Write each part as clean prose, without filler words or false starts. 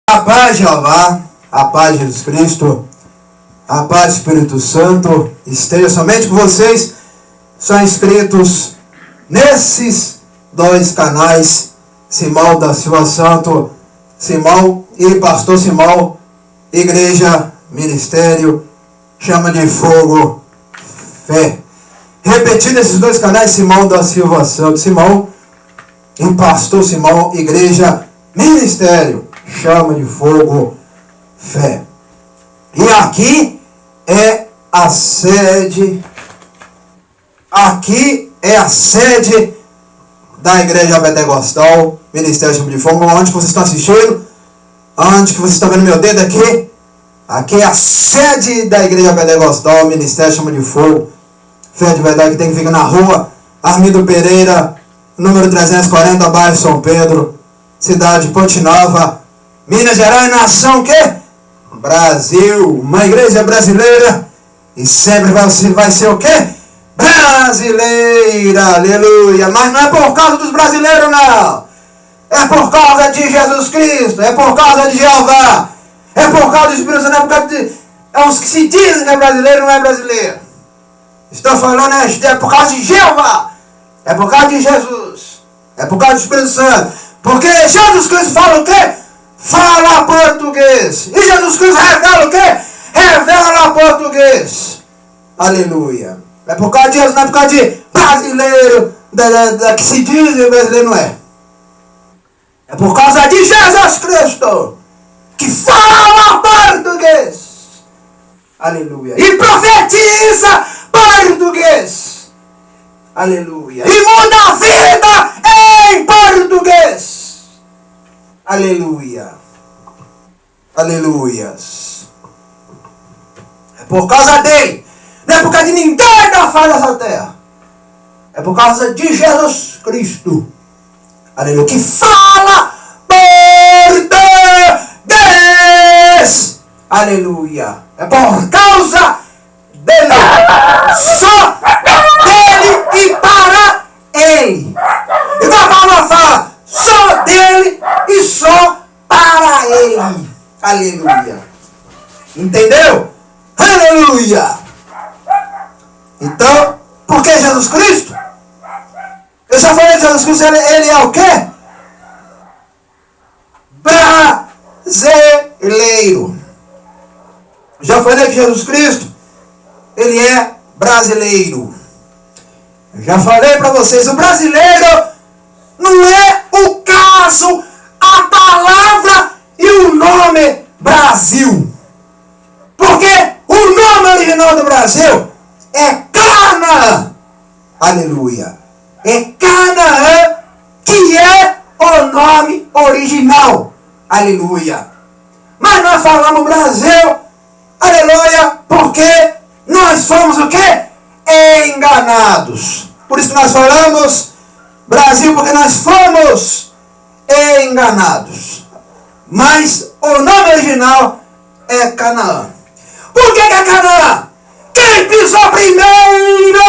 A paz de Jeová, a paz de Jesus Cristo, a paz do Espírito Santo esteja somente com vocês. São inscritos nesses dois canais, Simão da Silva Santo, Simão e Pastor Simão, Igreja, Ministério, Chama de Fogo, Fé. Repetindo esses dois canais, Simão da Silva Santo, Simão e Pastor Simão, Igreja, Ministério, Chama de Fogo, Fé. E aqui é a sede, da Igreja Pentecostal, Ministério Chama de Fogo. Onde vocês estão assistindo? Onde que vocês estão vendo meu dedo aqui? Aqui é a sede da Igreja Pentecostal, Ministério Chama de Fogo, Fé de Verdade, que tem que ficar na rua Armindo Pereira, número 340, bairro São Pedro, cidade de Ponte Nova, Minas Gerais, nação que? Brasil. Uma igreja brasileira e sempre vai ser o quê? Brasileira, aleluia. Mas não é por causa dos brasileiros, não. É por causa de Jesus Cristo, é por causa de Jeová, é por causa do Espírito Santo, é por causa de... É uns que se dizem que é brasileiro, não é brasileiro. Estou falando, é por causa de Jeová, é por causa de Jesus, é por causa do Espírito Santo. Porque Jesus Cristo fala o quê? Fala português. E Jesus Cristo revela o quê? Revela português. Aleluia. É por causa de Jesus, não é por causa de brasileiro, que se diz brasileiro, não é. É por causa de Jesus Cristo, que fala português. Aleluia. E profetiza português. Aleluia. E muda a vida em português. Aleluia. Aleluias. É por causa dele. Não é por causa de ninguém da face dessa terra. É por causa de Jesus Cristo. Aleluia. Que fala português. Aleluia. É por causa dele. Só dele e para ele. Então a palavra fala só dele e só para ele. Aleluia. Entendeu? Aleluia. Então, por que Jesus Cristo? Eu já falei de Jesus Cristo, ele é o quê? Brasileiro. Já falei que Jesus Cristo, ele é brasileiro. Já falei para vocês, o brasileiro não é o caso, a palavra e o nome Brasil. Porque o nome original do Brasil é Canaã. Aleluia. É Canaã que é o nome original. Aleluia. Mas nós falamos Brasil, aleluia, porque nós fomos o quê? Enganados. Por isso que nós falamos Brasil, porque nós fomos enganados. Mas o nome original é Canaã. Por que é Canaã? Quem pisou primeiro?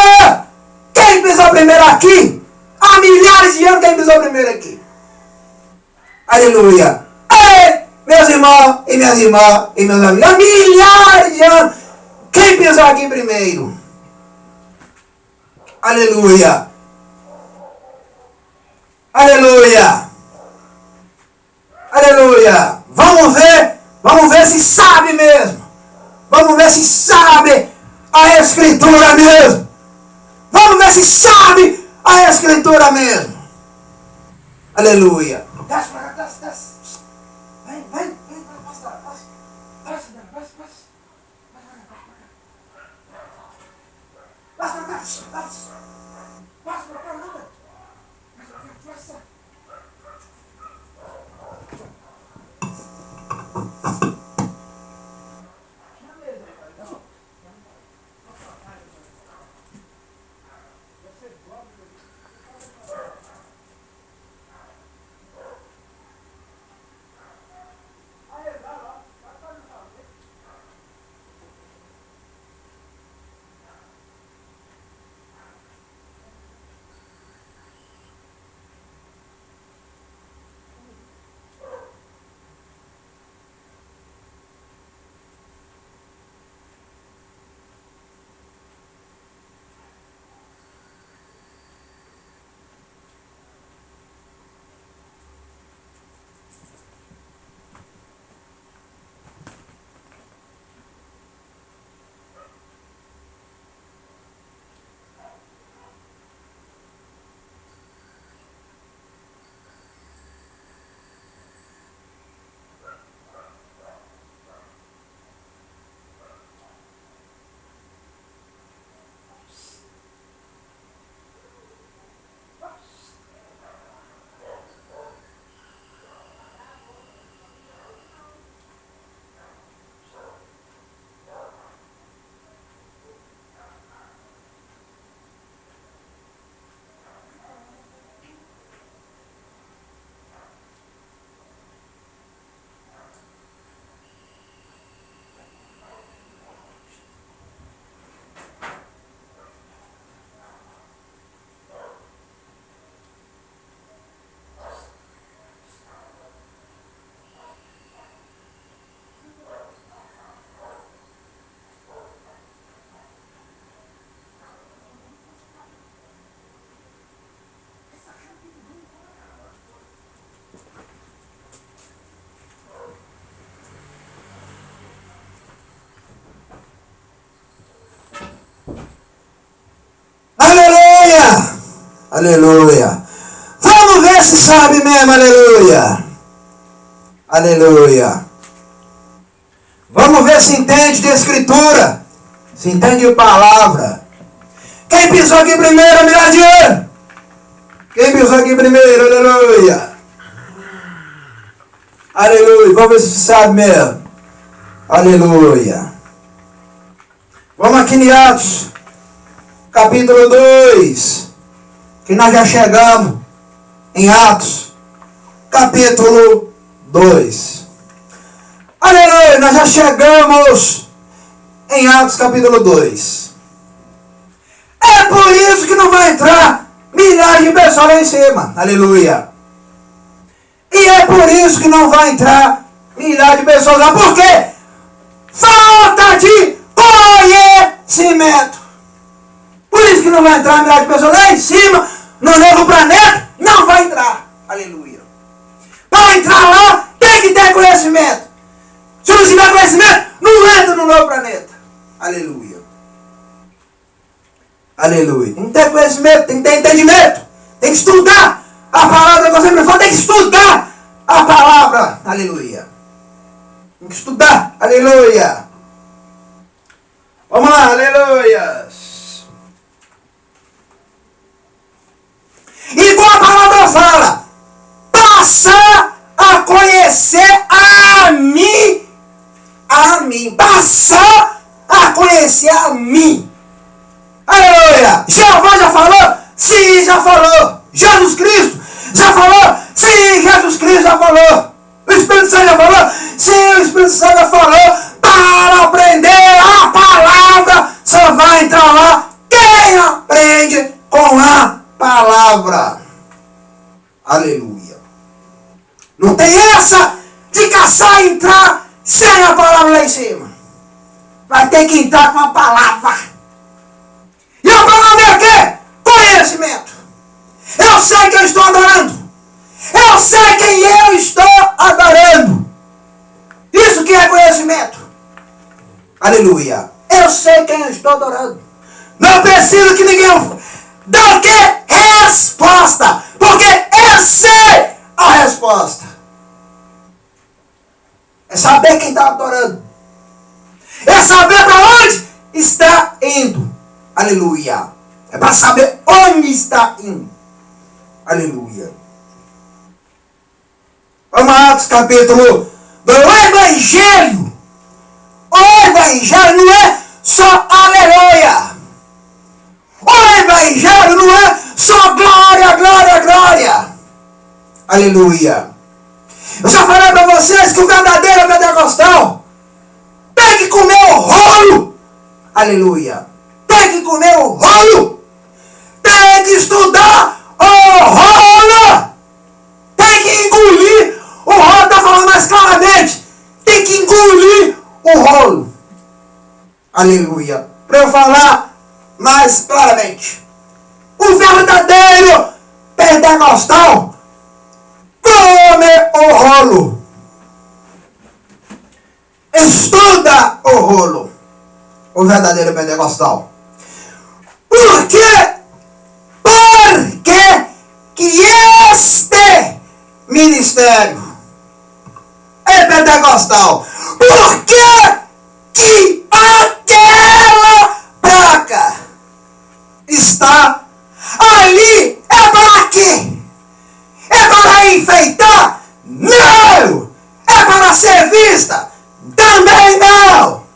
Quem pisou primeiro aqui? Há milhares de anos, quem pisou primeiro aqui? Aleluia. Ei, meus irmãos e minhas irmãs e meus amigos, há milhares de anos, quem pisou aqui primeiro? Aleluia. Aleluia. Aleluia. Vamos ver se sabe mesmo. Vamos ver se sabe a Escritura mesmo. Vamos ver se sabe a Escritura mesmo. Aleluia. Desce pra cá, desce. Vem, passa. Aleluia. Vamos ver se sabe mesmo, aleluia. Aleluia. Vamos ver se entende de escritura. Se entende de palavra. Quem pisou aqui primeiro, me dá dinheiro. Quem pisou aqui primeiro, aleluia. Aleluia. Vamos ver se sabe mesmo. Aleluia. Vamos aqui em Atos, capítulo 2. Que nós já chegamos em Atos, capítulo 2. Aleluia, nós já chegamos em Atos, capítulo 2. É por isso que não vai entrar milhares de pessoas lá em cima. Aleluia. E é por isso que não vai entrar milhares de pessoas lá. Por quê? Falta de conhecimento. Por isso que não vai entrar milhares de pessoas lá em cima, no novo planeta, não vai entrar. Aleluia. Para entrar lá, tem que ter conhecimento. Se não tiver conhecimento, não entra no novo planeta. Aleluia. Aleluia. Tem que ter conhecimento, tem que ter entendimento. Tem que estudar a palavra que eu sempre falo. Tem que estudar a palavra. Aleluia. Tem que estudar. Aleluia. Vamos lá. Aleluia. Igual a palavra fala. Passar a conhecer a mim. A mim. Passar a conhecer a mim. Aleluia! Jeová já falou? Sim, já falou. Jesus Cristo já falou? Sim, Jesus Cristo já falou. O Espírito Santo já falou? Sim, o Espírito Santo já falou. Para aprender a palavra, só vai entrar lá quem aprende com a palavra. Aleluia. Não tem essa de caçar e entrar sem a palavra lá em cima. Vai ter que entrar com a palavra. E a palavra é o quê? Conhecimento. Eu sei que eu estou adorando. Eu sei quem eu estou adorando. Isso que é conhecimento. Aleluia. Eu sei quem eu estou adorando. Não preciso que ninguém dê o quê? Resposta. Porque eu sei a resposta. É saber quem está adorando. É saber para onde está indo. Aleluia. É para saber onde está indo. Aleluia. Vamos a Atos capítulo 2. O Evangelho. O Evangelho não é só aleluia. O Evangelho não é só glória, glória, glória. Aleluia. Eu já falei para vocês que o verdadeiro pentecostal tem que comer o rolo. Aleluia. Tem que comer o rolo. Tem que estudar o rolo. Tem que engolir. O rolo está falando mais claramente. Tem que engolir o rolo. Aleluia. Para eu falar mais claramente. O verdadeiro pentecostal come o rolo. Estuda o rolo. O verdadeiro pentecostal. Por quê? Porque que este ministério é pentecostal. Por quê? Que aquela placa está ali. É para quê? É para enfeitar? Não! É para ser vista? Também não!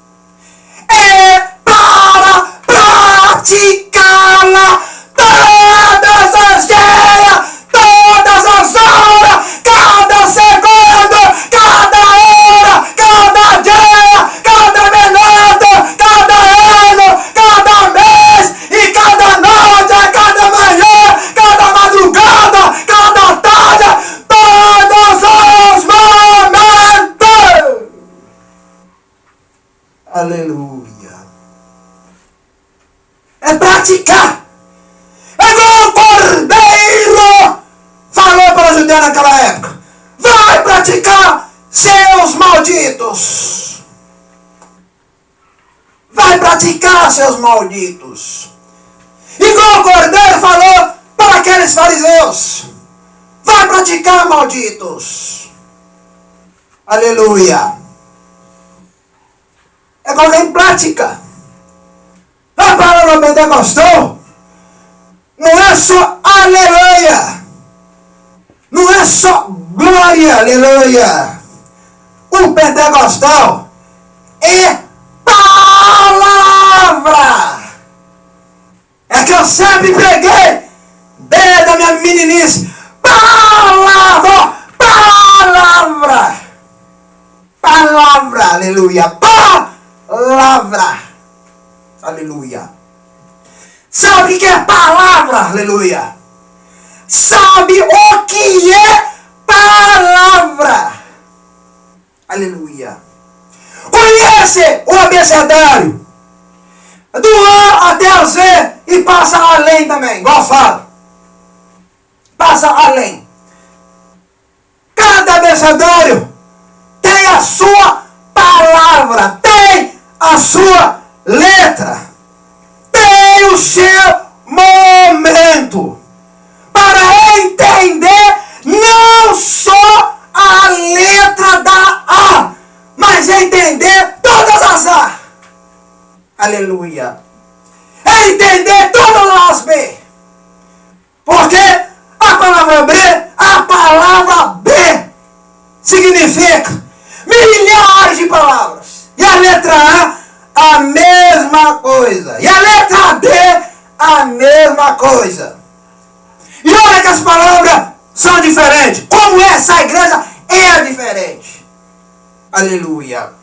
É para praticá-la todas as dias, todas as horas, cada segundo, cada hora, cada dia, cada minuto, cada ano, cada mês e cada noite, cada manhã, cada madrugada, cada tarde, todos os momentos. Aleluia. É praticar. É igual o Cordeiro falou para os judeus naquela época. Vai praticar, seus malditos. Vai praticar, seus malditos. Igual o Cordeiro falou para para aqueles fariseus. Vai praticar, malditos. Aleluia. É colocar em prática. A palavra pentecostal não é só aleluia. Não é só glória, aleluia. O pentecostal é palavra. É que eu sempre preguei desde a minha meninice. Palavra, palavra, palavra, aleluia, palavra, aleluia. Sabe o que é palavra, aleluia? Sabe o que é palavra, aleluia. Conhece o abecedário do A até o Z e passa além também, igual fala. Passa além. Cada abecedário tem a sua palavra, tem a sua letra, tem o seu momento para entender não só a letra da A, mas entender todas as A. Aleluia. Entender todas as B. Porque a palavra B significa milhares de palavras. E a letra A mesma coisa. E a letra D, a mesma coisa. E olha que as palavras são diferentes. Como essa igreja é diferente. Aleluia.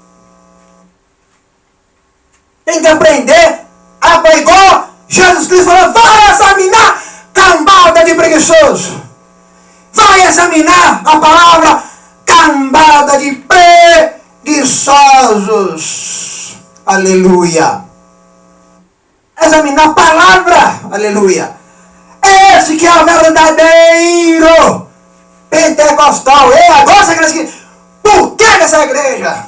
Tem que aprender a igual Jesus Cristo falou, vai examinar cambada de preguiçoso. Vai examinar a palavra cambada de preguiçosos. Aleluia. Examinar a palavra. Aleluia. Esse que é o verdadeiro pentecostal. E agora essa igreja aqui. Por que essa igreja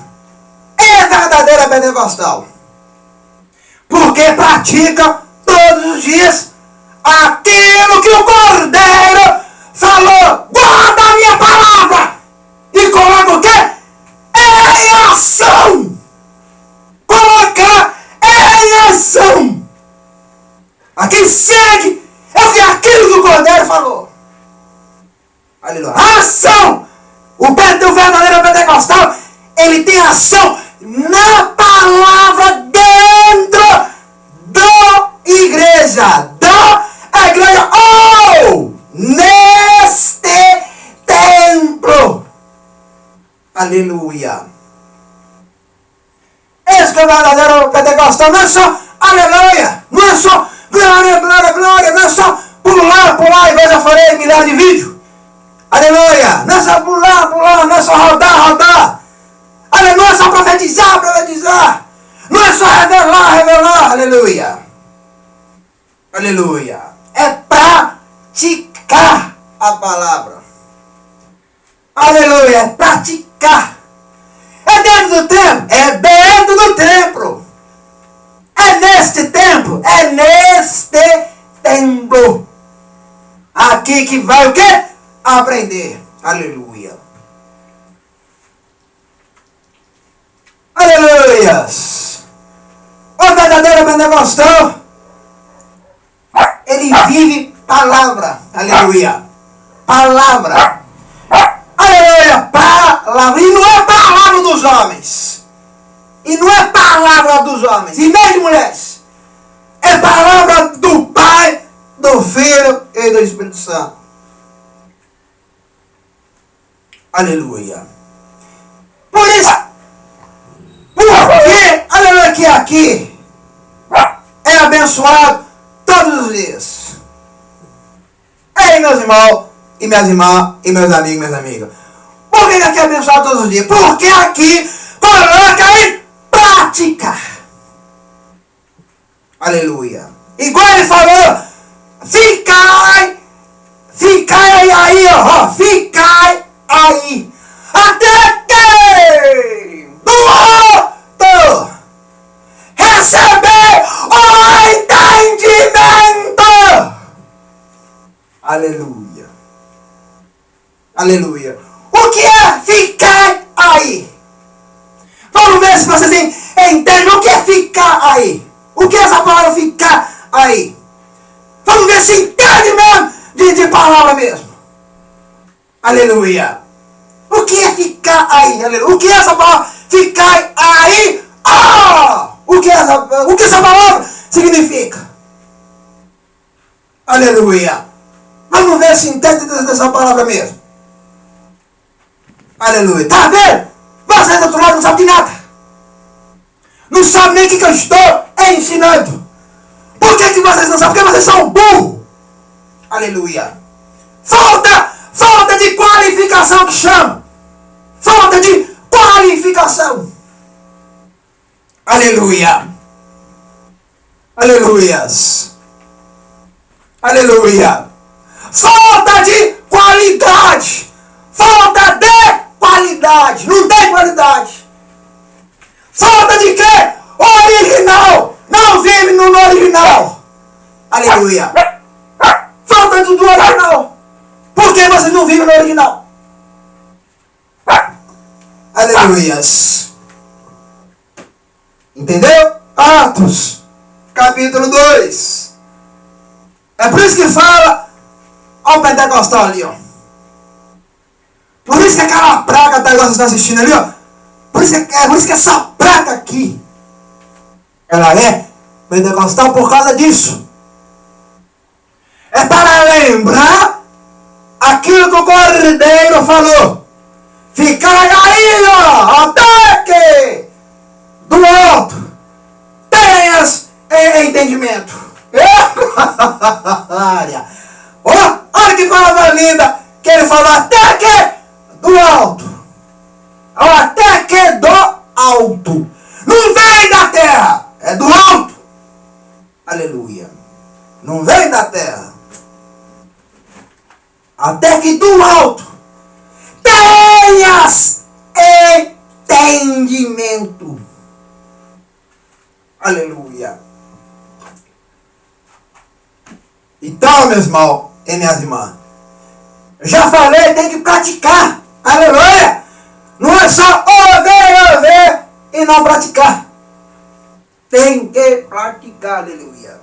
é verdadeira pentecostal? Porque pratica todos os dias aquilo que o Cordeiro falou. Guarda a minha palavra. E coloca o quê? Em ação. Colocar em ação. Aqui segue aquilo que o Cordeiro falou. Aleluia. Ação. O verdadeiro pentecostal, ele tem ação na palavra dentro da igreja. Ou neste templo. Aleluia. Esse que é o verdadeiro pentecostal. Não é só aleluia. Não é só glória, glória, glória. Não é só pular, igual eu já falei em milhares de vídeos. Aleluia. Não é só pular, não é só rodar. Aleluia. Não é só profetizar. Não é só revelar. Aleluia. Aleluia. É praticar a palavra. Aleluia. É praticar. É dentro do templo. É dentro do templo. É neste templo. É neste templo. Aqui que vai o quê? Aprender. Aleluia. Aleluias. O verdadeiro pentecostal, ele vive palavra. Aleluia. Palavra. Aleluia. Palavra. E não é palavra dos homens. E não é palavra dos homens. E nem de mulheres. É palavra do Pai, do Filho e do Espírito Santo. Aleluia. Por isso, porque, aleluia, que aqui é abençoado todos os dias. Ei, meus irmãos, e minhas irmãs, e meus amigos e minhas amigas. Por que aqui é abençoado todos os dias? Porque aqui coloca em prática. Aleluia. Igual ele falou, ficai aí, ó, ficai aí, até que do alto receber o entendimento. se vocês entendem o que é ficar aí. O que é essa palavra ficar aí? Vamos ver se entende mesmo de palavra mesmo. Aleluia. O que é ficar aí? Aleluia. O que é essa palavra ficar aí? O que essa palavra significa? Aleluia. Vamos ver se entende dessa palavra mesmo. Aleluia. Tá vendo? Vocês do outro lado não sabem de nada. Não sabem nem o que eu estou ensinando. Por que vocês não sabem? Porque vocês são burros. Aleluia. Falta de qualificação que chama. Falta de qualificação. Aleluia. Aleluias. Aleluia. Falta de qualidade. Falta de qualidade. Não tem qualidade. Falta de quê? Original. Não vive no original. Aleluia. Falta do original. Por que você não vive no original? Aleluias. Entendeu? Atos, capítulo 2. É por isso que fala ao pentecostal ali, ó. Por isso que aquela praga até agora você está assistindo ali, ó. Por isso que essa praga aqui, ela é pentecostal por causa disso. É para lembrar aquilo que o Cordeiro falou. Ficai aí, ó, até que do alto tenhas entendimento. Olha que palavra linda que ele falou, até que do alto. Até que do alto. Não vem da terra, é do alto. Aleluia. Não vem da terra. Até que do alto tenhas entendimento. Aleluia. Então, meus irmãos e minhas irmãs, eu já falei, tem que praticar. Aleluia. Não é só ouvir e não praticar. Tem que praticar. Aleluia.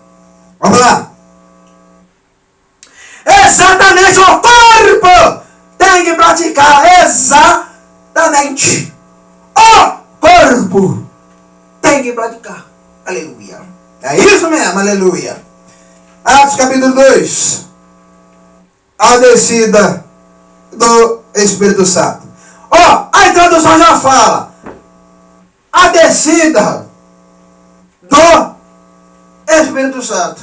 Vamos lá. Exatamente, o corpo tem que praticar. Exatamente. O corpo tem que praticar. Aleluia. É isso mesmo, aleluia. Atos capítulo 2. A descida do Espírito Santo. A introdução já fala. A descida do Espírito Santo.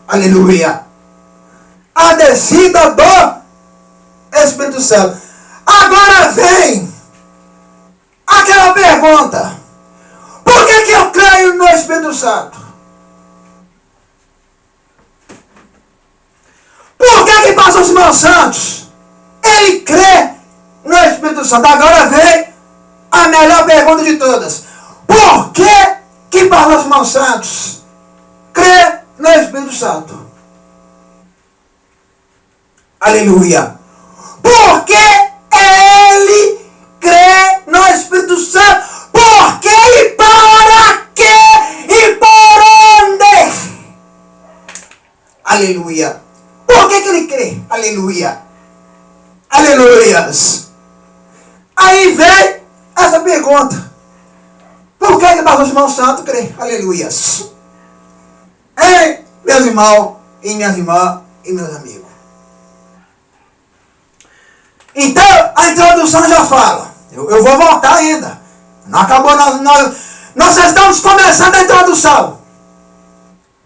Aleluia. A descida do Espírito Santo. Agora vem aquela pergunta. Por que eu creio no Espírito Santo? Por que pastor Simão Santos, ele crê no Espírito Santo? Agora vem a melhor pergunta de todas. Por que pastor Simão Santos crê no Espírito Santo? Aleluia. Porque ele crê no Espírito Santo. Porque e para quê e por onde? Aleluia. Por que ele crê? Aleluia. Aleluias. Aí vem essa pergunta. Por que o pastor Simão Santo crê? Aleluias. Ei, meus irmãos e minhas irmãs e meus amigos. Então, a introdução já fala. Eu vou voltar ainda. Não acabou, nós estamos começando a introdução.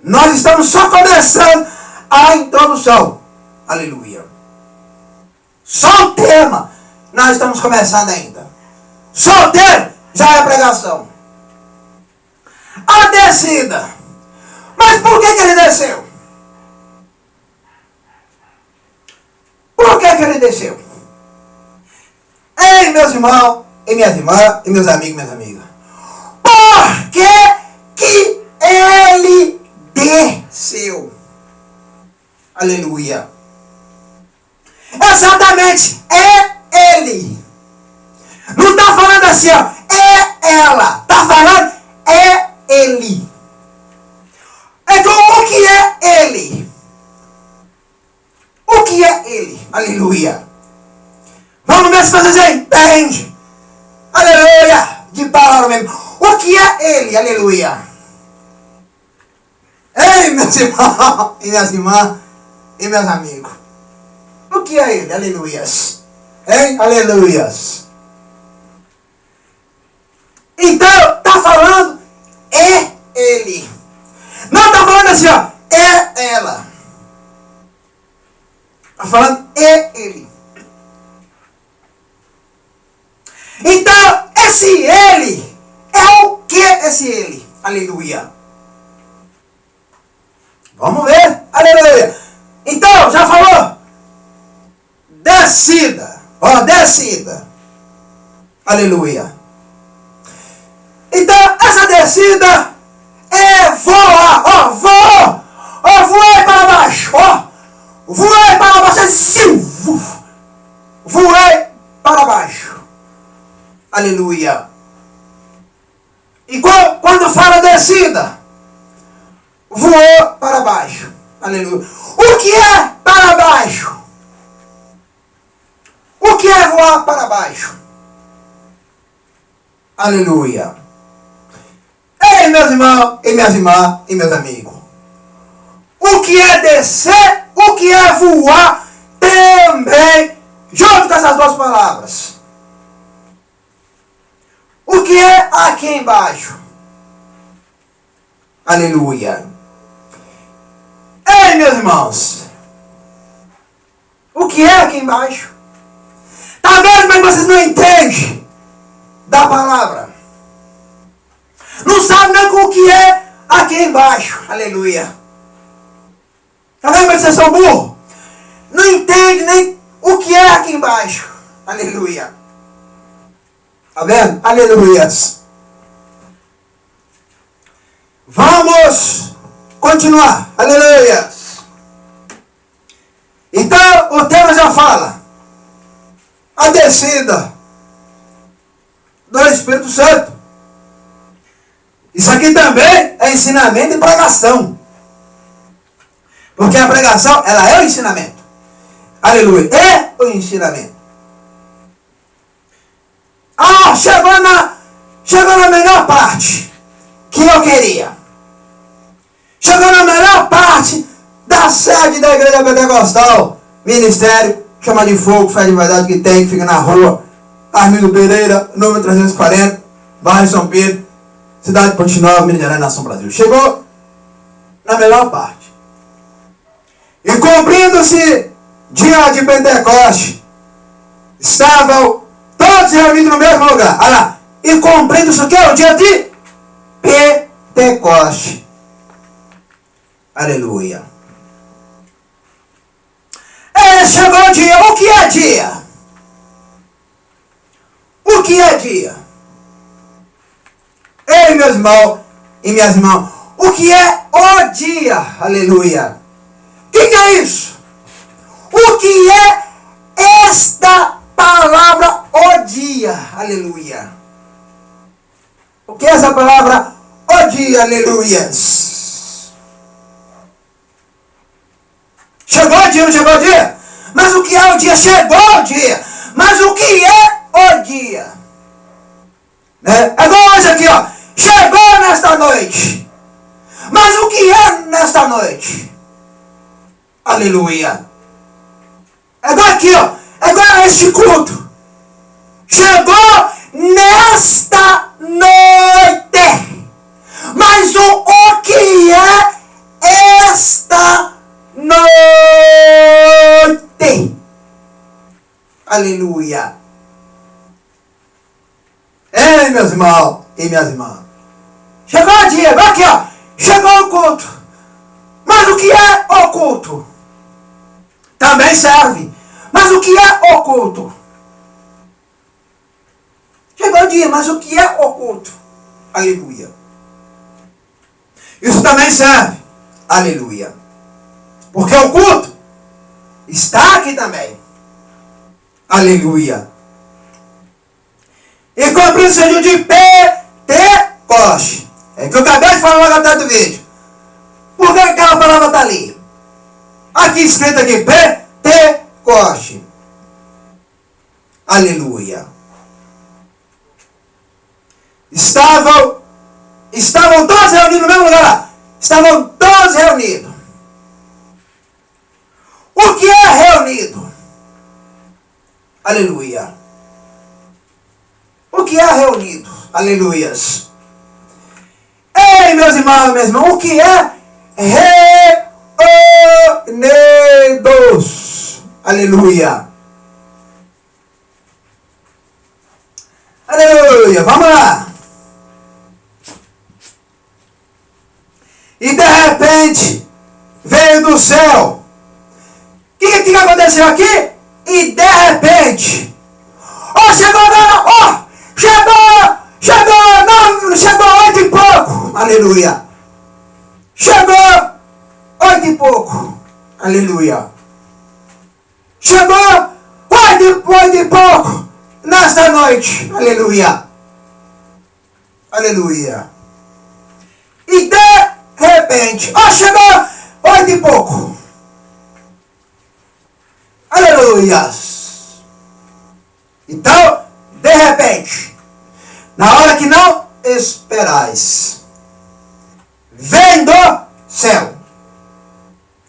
Nós estamos só começando a introdução. Aleluia. Só o tema nós estamos começando ainda. Só o tema já é pregação. A descida. Mas por que ele desceu? Por que ele desceu? Ei, meus irmãos e minhas irmãs e meus amigos e minhas amigas. Por que ele desceu? Aleluia. Exatamente, é ele. Não está falando assim, ó, é ela. também. O que é ele? Aleluia. Ei, meus irmãos, e minhas irmãs, e meus amigos. O que é ele? Aleluias. Hein? Aleluias. Então, está falando, é ele. Não está falando assim, ó, é ela. Está falando, é ele. Então, esse ele, é o que esse ele? Aleluia. Vamos ver, aleluia. Então, já falou? Descida, ó, descida. Aleluia. Então, essa descida é voar, ó, voou, ó, voei para baixo, ó, voei para baixo, assim, voei para baixo. Aleluia. E quando fala descida, voou para baixo. Aleluia. O que é para baixo? O que é voar para baixo? Aleluia. Ei, meus irmãos, e minhas irmãs, e meus amigos. O que é descer, o que é voar, também, junto com essas duas palavras. O que é aqui embaixo? Aleluia. Ei, meus irmãos. O que é aqui embaixo? Tá vendo, mas vocês não entendem da palavra. Não sabem nem o que é aqui embaixo. Aleluia. Tá vendo, mas vocês são burros? Não entendem nem o que é aqui embaixo. Aleluia. Tá vendo? Aleluias. Vamos continuar. Aleluias. Então, o tema já fala. A descida do Espírito Santo. Isso aqui também é ensinamento e pregação. Porque a pregação, ela é o ensinamento. Aleluia. É o ensinamento. Ah, chegou na melhor parte que eu queria. Chegou na melhor parte da sede da igreja pentecostal. Ministério, chama de fogo, fé de verdade que tem, que fica na rua. Armindo Pereira, número 340, bairro São Pedro, cidade de Ponte Nova, Minas Gerais, Nação Brasil. Chegou na melhor parte. E cumprindo-se dia de Pentecoste, estavam todos reunidos no mesmo lugar. Olha lá. E cumprindo-se o que? O dia de Pentecoste. Aleluia. Chegou o dia. O que é dia? O que é dia? Ei, meus irmãos e minhas irmãs. O que é o dia? Aleluia. O que é isso? O que é esta palavra o dia? Aleluia. O que é essa palavra o dia? Aleluias. Chegou o dia, não chegou o dia? Mas o que é o dia? Chegou o dia. Mas o que é o dia? Né? É igual hoje aqui, ó. Chegou nesta noite. Mas o que é nesta noite? Aleluia. É igual aqui, ó. É igual a este culto. Chegou nesta noite. Mas o que é esta noite? Aleluia. Ei, meus irmãos e minhas irmãs. Chegou o dia, vai aqui, ó. Chegou o culto. Mas o que é o culto? Também serve. Mas o que é o culto? Chegou o dia, mas o que é o culto? Aleluia. Isso também serve. Aleluia. Porque o culto está aqui também. Aleluia. E cumpriu-se o dia de Pentecoste. É que eu acabei de falar logo atrás do vídeo. Por que aquela palavra está ali? Aqui escrito aqui, Pentecoste. Aleluia. Estavam todos reunidos no mesmo lugar lá. Estavam todos reunidos. O que é reunido? Aleluia. O que é reunido? Aleluias. Ei, meus irmãos, minhas irmãs, o que é reunidos? Aleluia. Aleluia. Vamos lá. E de repente veio do céu. O que aconteceu aqui? E de repente. Chegou 8 e pouco. Aleluia. Chegou 8 e pouco. Aleluia. Chegou 8 e pouco. Nesta noite. Aleluia. Aleluia. E de repente. Chegou 8 e pouco. Aleluia. Então, de repente, na hora que não esperais, vem do céu.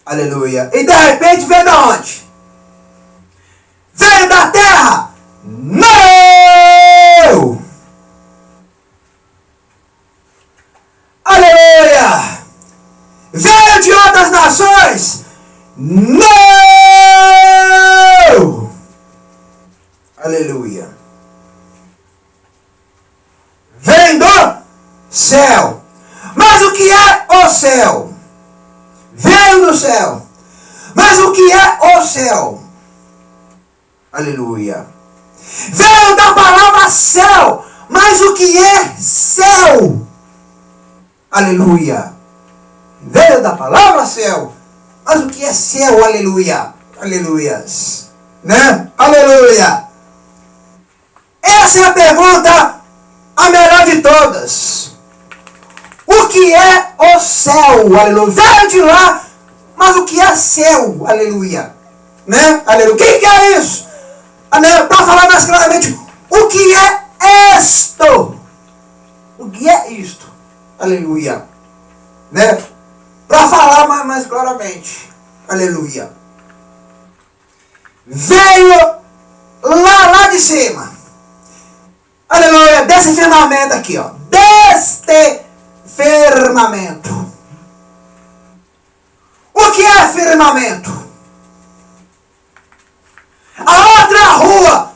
Aleluia. E de repente veio da onde? Veio da terra? Não! Aleluia! Veio de outras nações? Não! Aleluia. Vem do céu. Mas o que é o céu? Veio do céu. Mas o que é o céu? Aleluia. Veio da palavra céu. Mas o que é céu? Aleluia. Veio da palavra céu. Mas o que é céu? Aleluia. Aleluias. Né? Aleluia. Essa é a pergunta, a melhor de todas. O que é o céu? Aleluia. Veio de lá, mas o que é céu? Aleluia. Né? Aleluia. Quem que é isso? Para falar mais claramente, o que é isto? O que é isto? Aleluia. Né? Para falar mais claramente. Aleluia. Veio lá de cima. Aleluia. Desse firmamento aqui, ó. Deste firmamento. O que é firmamento? A outra rua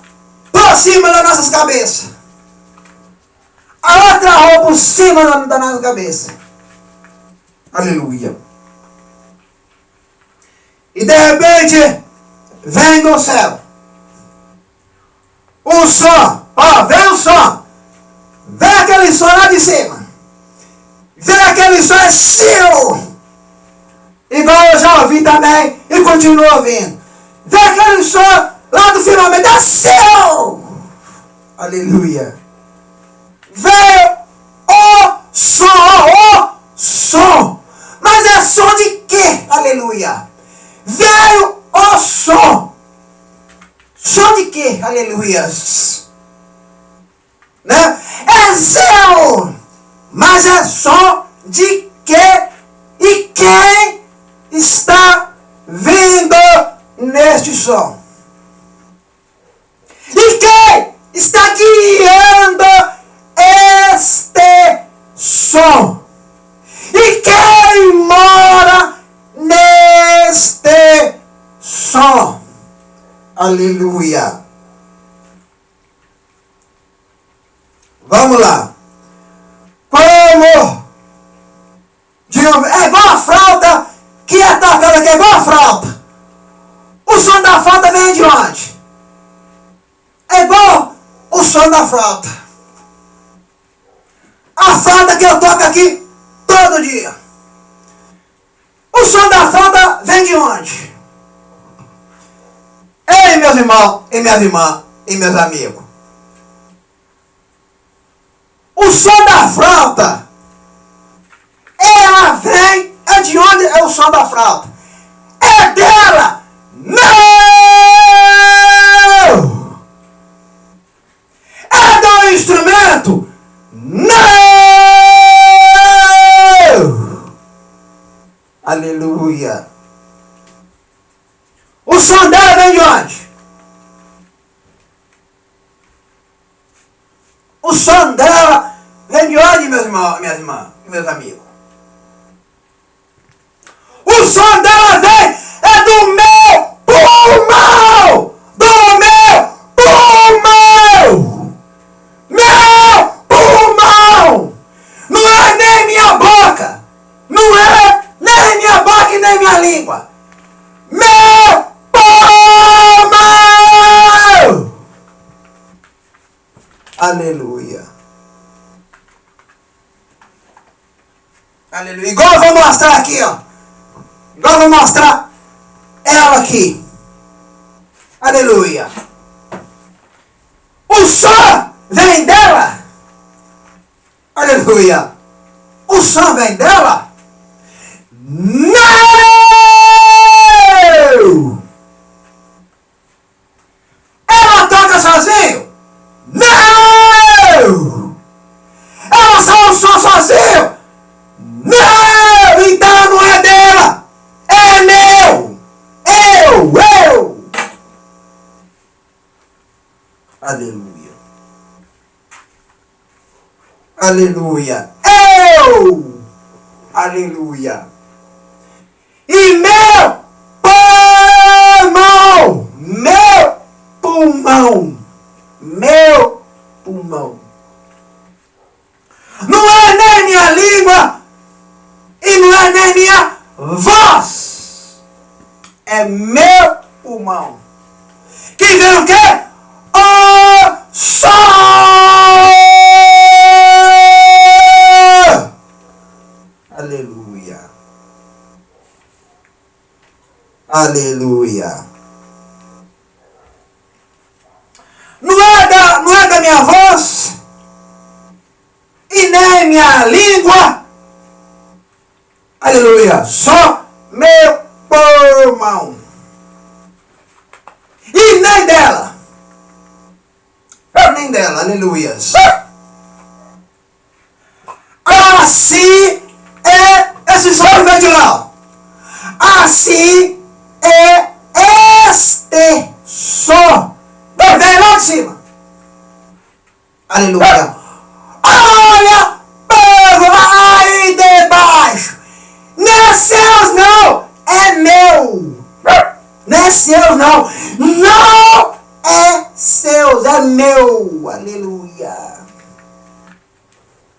por cima das nossas cabeças. A outra rua por cima da nossa cabeça. Aleluia. E de repente vem do céu o som. Vem o som. Vem aquele som lá de cima. Vem aquele som assim. Igual eu já ouvi também e continuo ouvindo. Vem aquele som lá do firmamento assim. Aleluia. Veio o som. Mas é som de quê? Aleluia. Veio o som. Som de quê? Aleluia. Né? É céu. Mas é som de quê? E quem está vindo neste som? E quem está guiando este som? E quem mora neste som? Aleluia. Vamos lá. Como? É igual a flauta que é tocada aqui, é igual a flauta. O som da flauta vem de onde? É igual o som da flauta. A flauta que eu toco aqui todo dia. O som da flauta vem de onde? Ei, meus irmãos, e minhas irmãs, e meus amigos. O som da flauta, ela vem, é de onde é o som da flauta? É dela! Não! É do instrumento? Não! O som dela vem de onde, minhas irmãs e meus amigos? O som dela vem do meu pulmão! Do meu pulmão! Meu pulmão! Não é nem minha boca! Não é nem minha boca e nem minha língua! Meu pulmão! Aleluia! Aleluia! Igual eu vou mostrar aqui, ó. Igual eu vou mostrar ela aqui. Aleluia! O som vem dela. Aleluia! O som vem dela? Não! Ela toca sozinho? Não! Ela sai o som sozinho? Não! Então não é dela! É meu! Eu! Aleluia! Aleluia! Eu! Aleluia! E meu pulmão! Meu pulmão! Meu pulmão! Não é nem minha língua e não é nem minha voz! É meu pulmão! Que vem o quê? O som! Aleluia! Aleluia! Não é da minha voz e nem minha língua. Aleluia! Só meu pulmão. E nem dela. Nem dela. Aleluia! Assim é esse som vem de lá. Assim é este som. Vem lá de cima. Aleluia. Olha, povo, aí debaixo. Não é seus não. É meu. Não é seus não. Não é seus. É meu. Aleluia.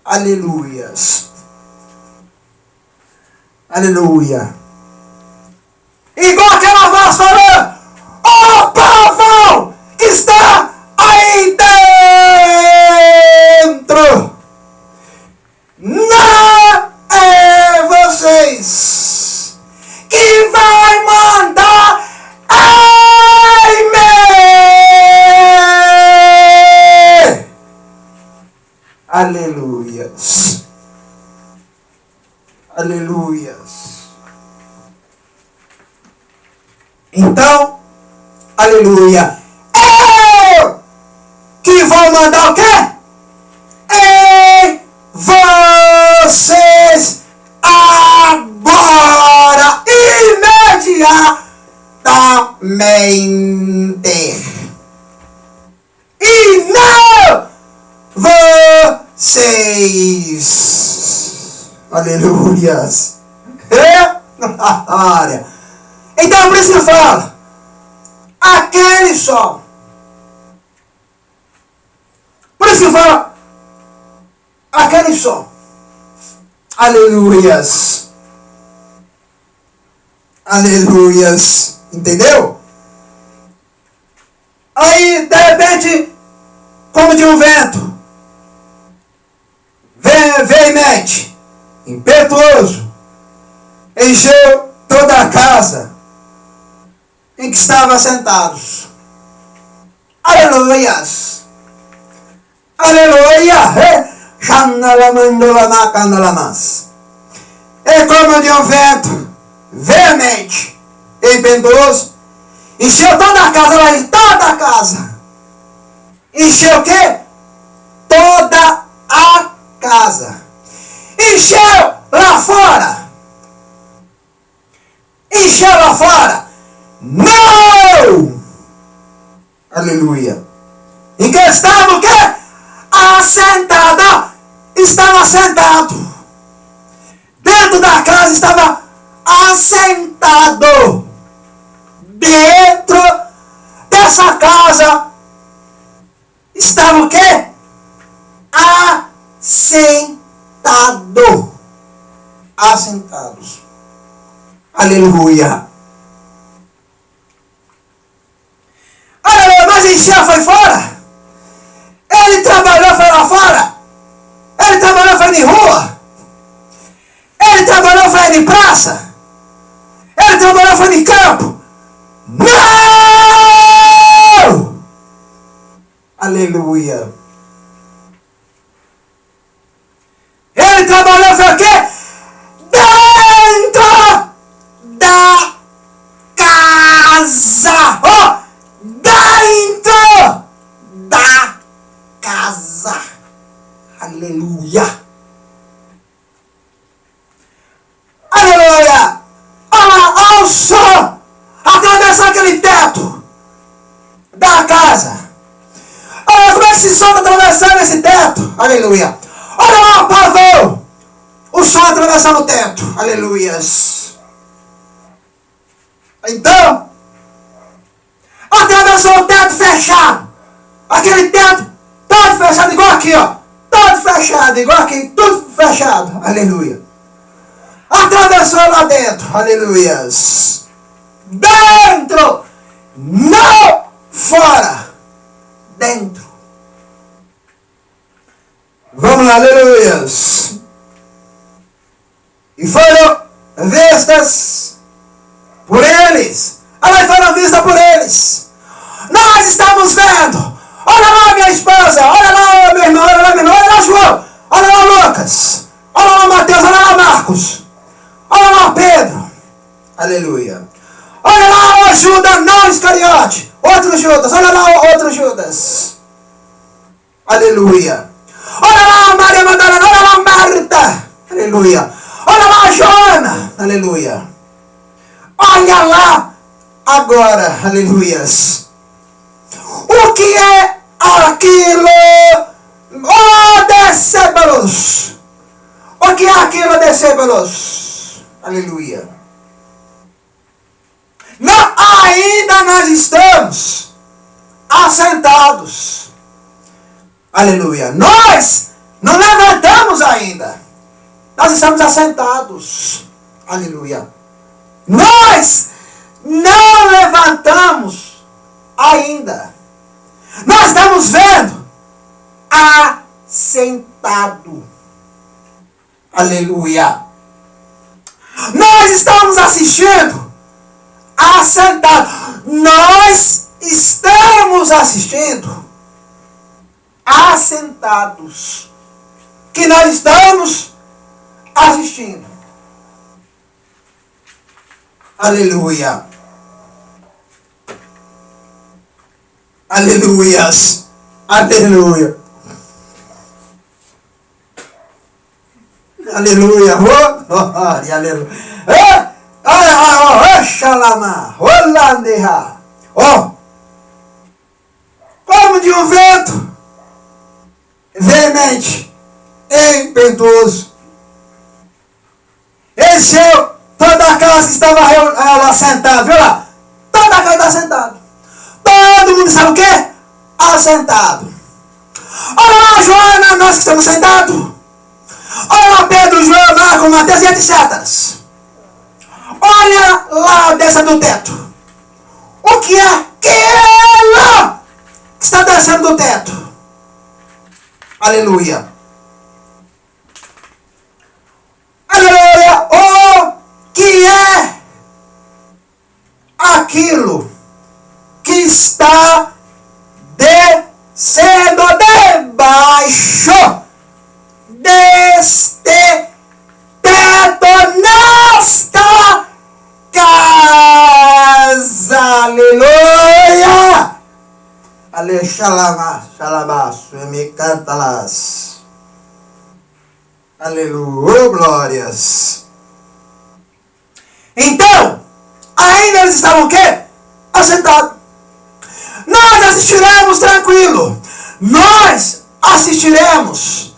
Aleluia. Aleluia. Igual aquela voz falando: ó povão que está aí dentro, não é vocês que vai mandar em mim. Aleluias. Aleluias. Então, aleluia, eu que vou mandar o quê? Em vocês agora, imediatamente. E não vocês. Aleluias. Olha. Então por isso que eu falo, aquele som. Por isso que eu falo, aquele som. Aleluias. Aleluias. Entendeu? Aí, de repente, como de um vento, veemente, impetuoso, encheu toda a casa em que estavam sentados. Aleluias! Aleluia! É como de um vento veemente e impetuoso, encheu toda a casa, lá em toda a casa. Encheu o quê? Toda a casa. Encheu lá fora. Encheu lá fora. Não! Aleluia. Em que estava o quê? Assentado estava assentado. Dentro da casa estava assentado. Dentro dessa casa estava o quê? Assentado. Assentados. Aleluia. Aleluia. Mas Eliseu foi fora. Ele trabalhou, foi lá fora. Ele trabalhou, foi em rua. Ele trabalhou, foi em praça. Ele trabalhou, foi em campo. Não! Aleluia. Ele trabalhou, foi o quê? Dentro da casa. Oh! Dentro da casa. Aleluia. Aleluia. Olha o som atravessar aquele teto da casa. Olha como esse som está atravessando esse teto. Aleluia. Olha lá o pavão. O som atravessando o teto. Aleluias. Então, atravessou o teto fechado. Aquele teto todo fechado, igual aqui, ó. Todo fechado, igual aqui, tudo fechado. Aleluia. Atravessou lá dentro. Aleluias. Dentro. Não fora. Dentro. Vamos lá, aleluias. E foram vistas por eles. Elas foram vistas por eles. Nós estamos vendo. Olha lá minha esposa. Olha lá meu irmão. Olha lá meu irmão. Olha lá João. Olha lá Lucas. Olha lá Mateus. Olha lá Marcos. Olha lá Pedro. Aleluia. Olha lá o Judas não Iscariote. Outro Judas. Olha lá o outro Judas. Aleluia. Olha lá Maria Madalena. Olha lá Marta. Aleluia. Olha lá Joana. Aleluia. Olha lá agora. Aleluias. O que é aquilo? Oh, Decébalos. O que é aquilo, Decébalos? Aleluia. Não, ainda nós estamos assentados. Aleluia. Nós não levantamos ainda. Nós estamos assentados. Aleluia. Nós não levantamos ainda. Nós estamos vendo assentado. Aleluia. Nós estamos assistindo assentado. Nós estamos assistindo assentados. Que nós estamos assistindo. Aleluia. Aleluias. Aleluia. Aleluia. Aleluia. Oxalama. Olandeha. Ó. Como de um vento veemente, impetuoso. Encheu toda a casa que estava lá sentada. Viu lá? Toda a casa está sentada. Todo mundo sabe o quê? Assentado. Olha lá, Joana, nós que estamos sentados. Olha lá, Pedro, João, Marcos, Mateus e etc. Olha lá, desça do teto. O que é aquilo que está descendo do teto? Aleluia. Aleluia. O que é aquilo que está descendo debaixo deste teto nesta casa? Aleluia. Ale xalabaço, me cantalas. Aleluia, glórias. Então, ainda eles estavam o quê? Assentados. Nós assistiremos tranquilo. Nós assistiremos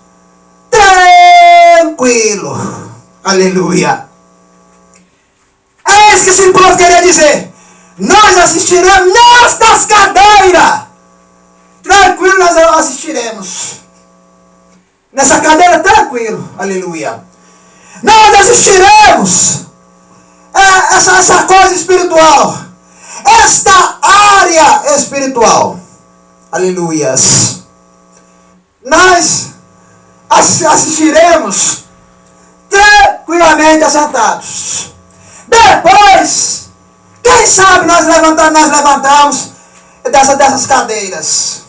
tranquilo. Aleluia. É isso que esse povo queria dizer. Nós assistiremos nestas cadeiras. Tranquilo nós assistiremos. Nessa cadeira tranquilo. Aleluia. Nós assistiremos essa coisa espiritual. Esta área espiritual. Aleluias. Nós assistiremos tranquilamente assentados. Depois, quem sabe nós levantamos dessas cadeiras.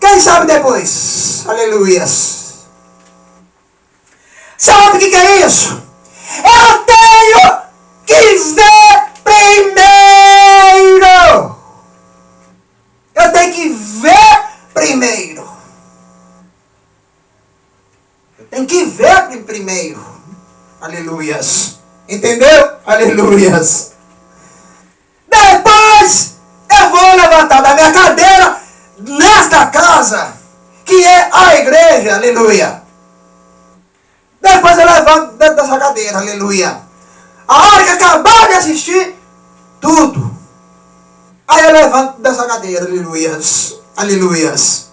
Quem sabe depois? Aleluias. Sabe o que é isso? Eu tenho que ver primeiro. Eu tenho que ver primeiro. Eu tenho que ver primeiro. Aleluias. Entendeu? Aleluias. Depois eu vou levantar da minha cadeira nesta casa, que é a igreja. Aleluia. Depois eu levanto dentro dessa cadeira. Aleluia. A hora que acabar de assistir tudo, aí eu levanto dessa cadeira. Aleluias. Aleluias.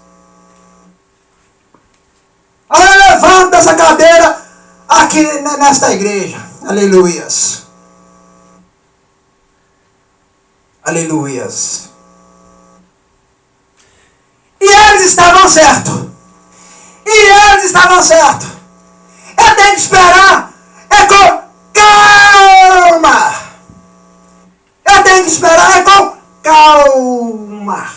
Aí eu levanto dessa cadeira aqui nesta igreja. Aleluias. Aleluias. E eles estavam certos. Eu tenho que esperar. É com calma. Eu tenho que esperar com calma.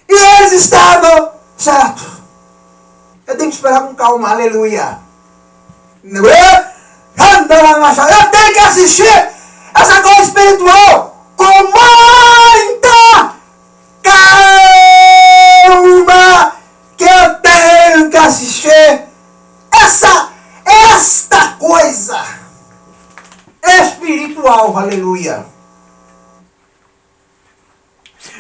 E eles estavam certos. Eu tenho que esperar com calma. Aleluia. Eu tenho que assistir essa coisa espiritual com muita calma, que eu tenho que assistir esta coisa espiritual. Aleluia.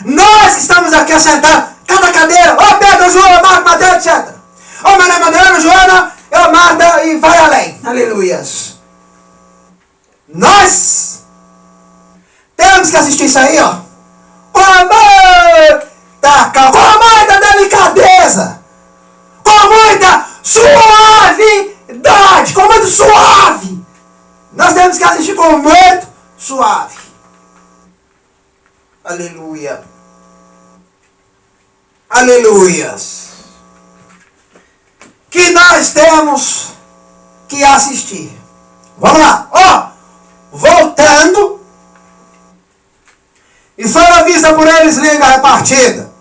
Nós estamos aqui assentados, cada cadeira, ô Pedro, João, Marco, Mateus, etc. Ô Maria Madalena, Joana, eu Marta e vai além. Aleluias. Nós temos que assistir isso aí, ó, com muita calma, com muita delicadeza, com muita suavidade, com muito suave. Nós temos que assistir com muito suave. Aleluia. Aleluias. Que nós temos que assistir. Vamos lá. Ó, voltando. E foram vistas por eles liga repartida,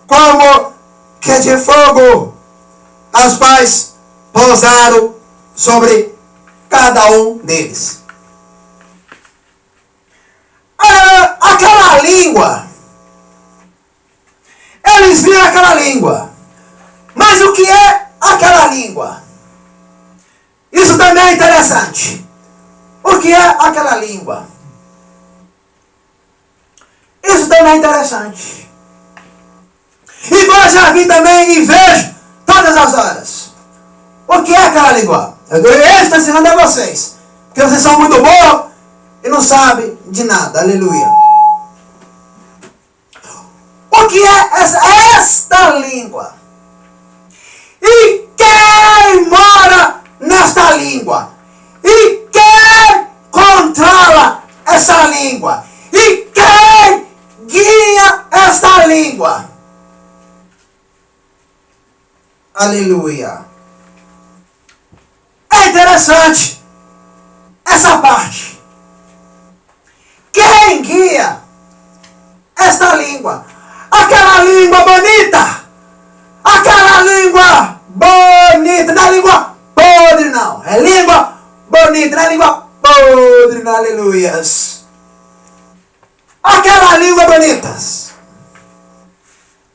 como que de fogo, as quais pousaram sobre cada um deles. Aquela língua, eles viram aquela língua. Mas o que é aquela língua? Isso também é interessante. O que é aquela língua? Isso também é interessante. Igual eu já vi também e vejo todas as horas. O que é aquela língua? Eu estou ensinando a vocês, porque vocês são muito bons e não sabem de nada. Aleluia. O que é esta língua? E quem mora nesta língua? E quem controla essa língua? E quem guia esta língua? Aleluia. É interessante essa parte. Quem guia esta língua? Aquela língua bonita. Aquela língua bonita. Não é língua podre, não. É língua bonita, não é língua podre, não. Aleluias. Aquela língua bonita.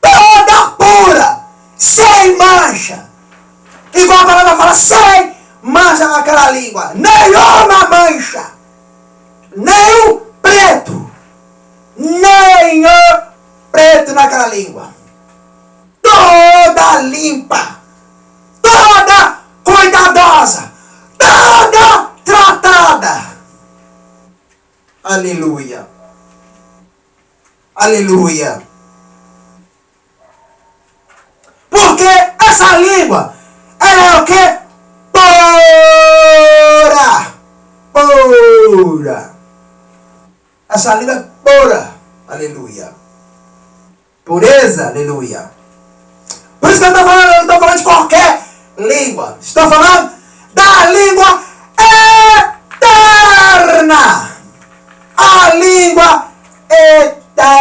Toda pura. Sem mancha. Igual a palavra fala, sem mancha aquela língua. Nenhuma mancha. Nenhum preto. Nenhum preto naquela língua. Toda limpa. Toda Aleluia. Aleluia. Porque essa língua, ela é o quê? Pura. Pura. Essa língua é pura. Aleluia. Pureza. Aleluia. Por isso que eu não estou falando de qualquer língua. Estou falando da língua eterna. A língua eterna.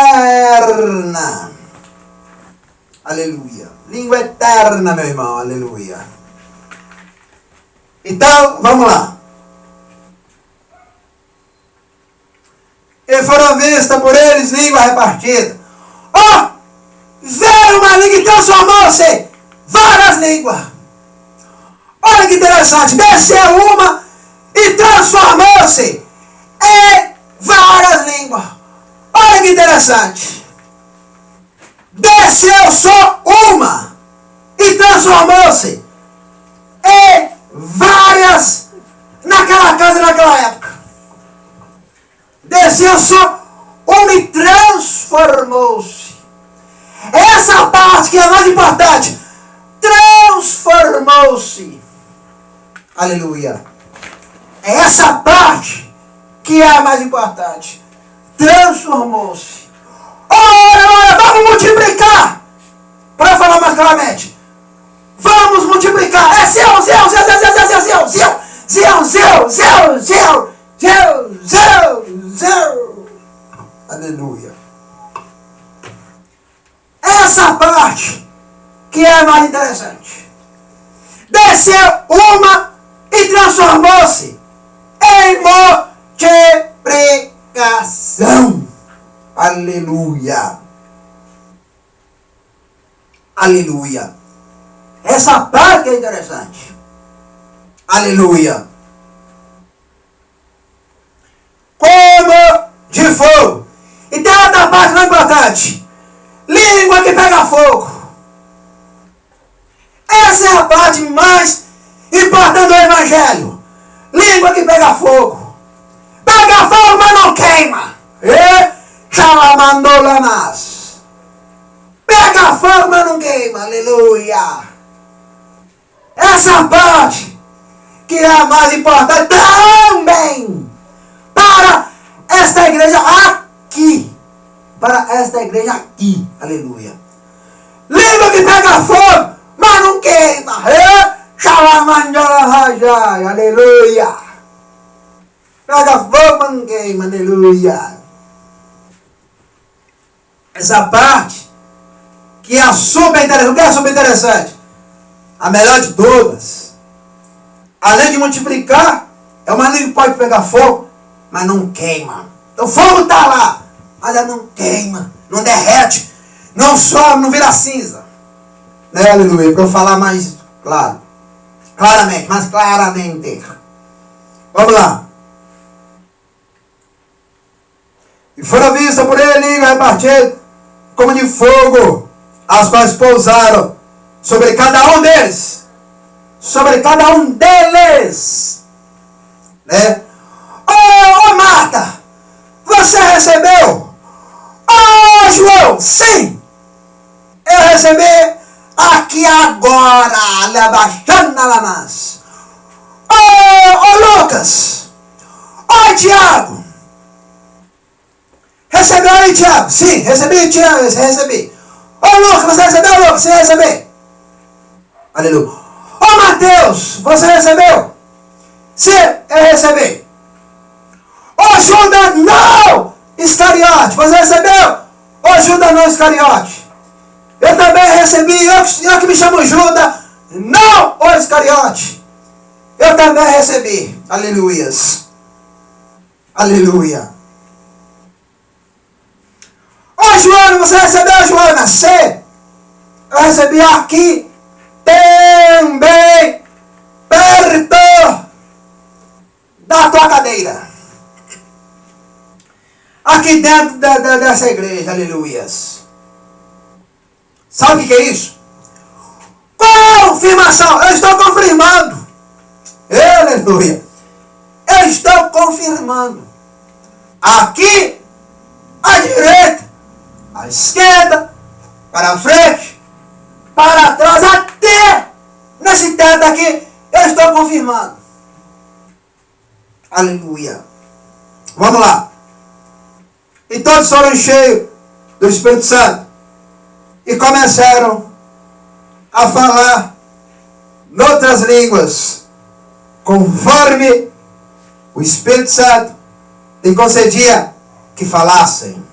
Aleluia. Língua eterna, meu irmão. Aleluia. Então, vamos lá. E foram vistas por eles língua repartida. Oh! Veio uma língua e transformou-se várias línguas. Olha que interessante. Desceu uma e transformou-se em várias línguas. Olha que interessante. Desceu só uma e transformou-se em várias naquela casa, naquela época. Desceu só uma e transformou-se. Essa parte que é a mais importante. Transformou-se. Aleluia. É essa parte que é a mais importante. Transformou-se. Ora, vamos multiplicar. Para falar mais claramente. Vamos multiplicar. É seu, seu, seu, seu, seu, seu, seu, seu, seu, seu, seu, seu, seu, seu, seu. Aleluia. Essa parte que é a mais interessante. Desceu uma e transformou-se em multiplicação. Aleluia. Aleluia. Essa parte é interessante. Aleluia. Como de fogo. E tem outra parte mais importante. Língua que pega fogo. Essa é a parte mais importante do Evangelho. Língua que pega fogo. Pega fogo, mas não queima. Chalamandolanas. Pega fogo, mas não queima. Aleluia. Essa parte que é a mais importante também para esta igreja aqui. Para esta igreja aqui. Aleluia. Língua que pega fogo, mas não queima. Aleluia. Pega fogo, mas não queima. Aleluia. Essa parte que é a super interessante. O que é a super interessante? A melhor de todas. Além de multiplicar, é uma língua que pode pegar fogo, mas não queima. Então o fogo está lá, mas ela não queima, não derrete, não sobe, não vira cinza. Né, aleluia? Para eu falar mais claro. Claramente, mais claramente. Vamos lá. E foram vistas por ele língua repartida como de fogo, as quais pousaram sobre cada um deles. Sobre cada um deles. Né? Oh, Marta, você recebeu? Oh, João, sim. Eu recebi aqui agora. Oh, Lucas. Oh, Tiago. Recebeu aí, Tiago? Sim, recebi, Tiago, recebi. Ô, Lucas, você recebeu, Lucas? Sim, recebi. Aleluia. Ô, Mateus, você recebeu? Sim, eu recebi. Ô, Judas, não! Iscariote, você recebeu? Ô, Judas, não, Iscariote. Eu também recebi, eu que me chamo Judas, não, ô, Iscariote. Eu também recebi. Aleluias. Aleluia. Ô, Joana, você recebeu, Joana? Sim. Eu recebi aqui também, perto da tua cadeira. Aqui dentro dessa igreja, aleluias. Sabe o que é isso? Confirmação. Eu estou confirmando. Aleluia. Eu estou confirmando. aqui, à direita, à esquerda, para frente, para trás, até nesse teto aqui, eu estou confirmando. Aleluia. Vamos lá. E todos foram cheios do Espírito Santo e começaram a falar noutras línguas, conforme o Espírito Santo lhe concedia que falassem.